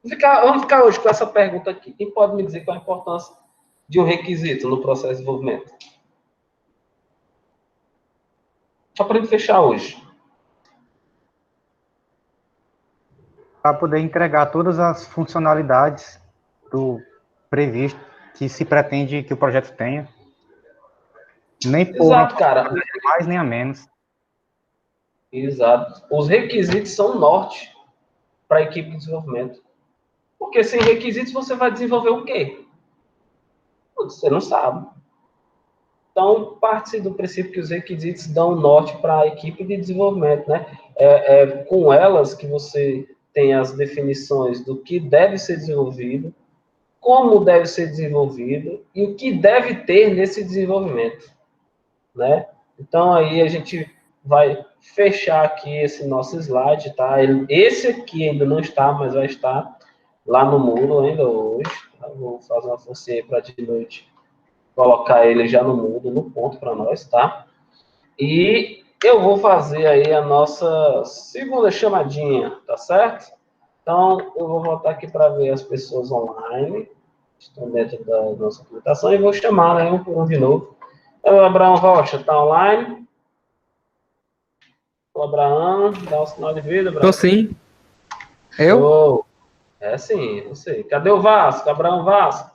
S1: Vamos ficar hoje com essa pergunta aqui. Quem pode me dizer qual é a importância de um requisito no processo de desenvolvimento? Só para ele fechar hoje.
S2: Para poder entregar todas as funcionalidades do previsto que se pretende que o projeto tenha. Nem por
S1: Exato, cara.
S2: nem a mais nem a menos.
S1: Exato. Os requisitos são norte para a equipe de desenvolvimento. Porque sem requisitos você vai desenvolver o quê? Você não sabe. Então, parte-se do princípio que os requisitos dão norte para a equipe de desenvolvimento, né? É com elas que você tem as definições do que deve ser desenvolvido, como deve ser desenvolvido e o que deve ter nesse desenvolvimento, né? Então, aí a gente vai fechar aqui esse nosso slide, tá? Esse aqui ainda não está, mas vai estar lá no muro ainda hoje. Tá? Vou fazer uma forcinha para de noite colocar ele já no mudo, no ponto para nós, tá? E eu vou fazer aí a nossa segunda chamadinha, tá certo? Então, eu vou voltar aqui para ver as pessoas online, que estão dentro da nossa apresentação, e vou chamar, né, um por um de novo. O Abraão Rocha, tá online? O Abraão, dá um sinal de vida, Abraão.
S6: Tô sim. Eu?
S1: Show. É sim, eu sei. Cadê o Vasco? Abraão Vasco?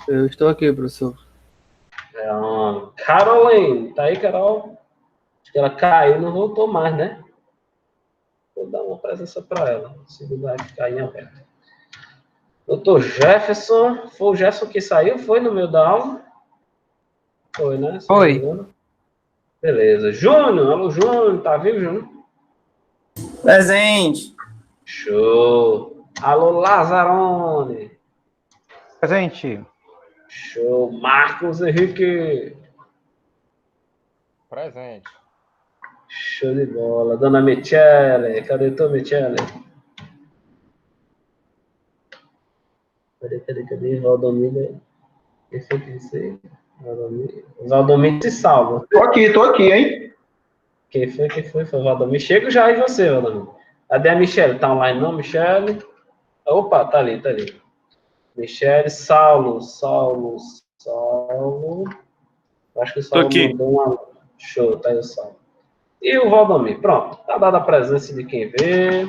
S6: Eu estou aqui, professor.
S1: Caroline, tá aí, Carol? Acho que ela caiu e não voltou mais, né? Vou dar uma presença para ela. Segurar que cair em aberto. Doutor Jefferson. Foi o Jefferson que saiu? Foi no meio da aula? Foi, né?
S6: Foi.
S1: Beleza. Júnior. Alô, Júnior. Tá vivo, Júnior?
S3: Presente.
S1: Show. Alô, Lazarone.
S2: Presente.
S1: Show. Marcos Henrique.
S7: Presente.
S1: Show de bola. Dona Michele. Cadê tu, Michele? Cadê? Valdomiro. Quem foi que disse aí? Valdomiro se salva.
S8: Tô aqui, hein?
S1: Quem foi? Foi o Valdomiro. Chega já aí você, Valdomiro. Cadê a Michele? Tá online não, Michele? Opa, tá ali. Michele, Saulo. Acho que o Saulo mandou uma... Show, tá aí o Saulo. E o Valdomiro, pronto. Tá dada a presença de quem vê.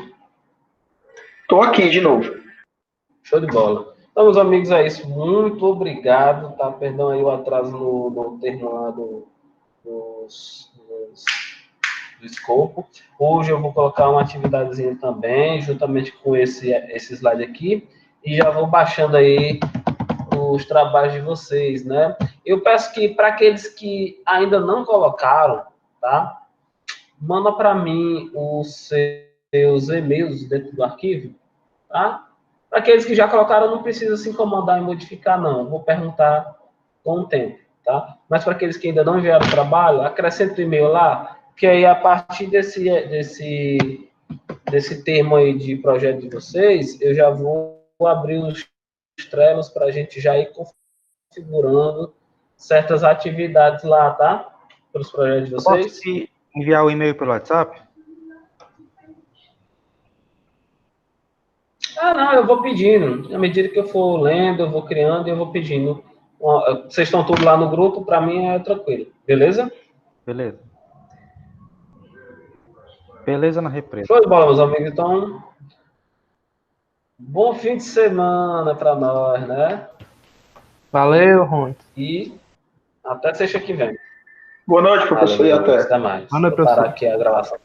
S8: Tô aqui de novo.
S1: Show de bola. Então, meus amigos, é isso. Muito obrigado, tá? Perdão aí o atraso no termo lá do escopo. Hoje eu vou colocar uma atividadezinha também, juntamente com esse slide aqui, e já vou baixando aí os trabalhos de vocês, né? Eu peço que, para aqueles que ainda não colocaram, tá? Manda para mim os seus e-mails dentro do arquivo, tá? Para aqueles que já colocaram, não precisa se incomodar em modificar, não. Vou perguntar com o tempo, tá? Mas para aqueles que ainda não enviaram o trabalho, acrescenta o e-mail lá, que aí a partir desse termo aí de projeto de vocês, eu já vou abrir os Trellos para a gente já ir configurando certas atividades lá, tá? Para os projetos de vocês.
S2: Posso enviar o e-mail pelo WhatsApp?
S1: Não, eu vou pedindo. À medida que eu for lendo, eu vou criando e eu vou pedindo. Vocês estão todos lá no grupo, para mim é tranquilo. Beleza?
S2: Beleza na represa.
S1: Show de bola, meus amigos. Então, bom fim de semana para nós, né?
S6: Valeu, Rony.
S1: E até sexta que vem.
S8: Boa noite, professor, e até.
S1: Até mais.
S6: Boa noite,
S1: Vou parar
S6: professor.
S1: aqui a gravação.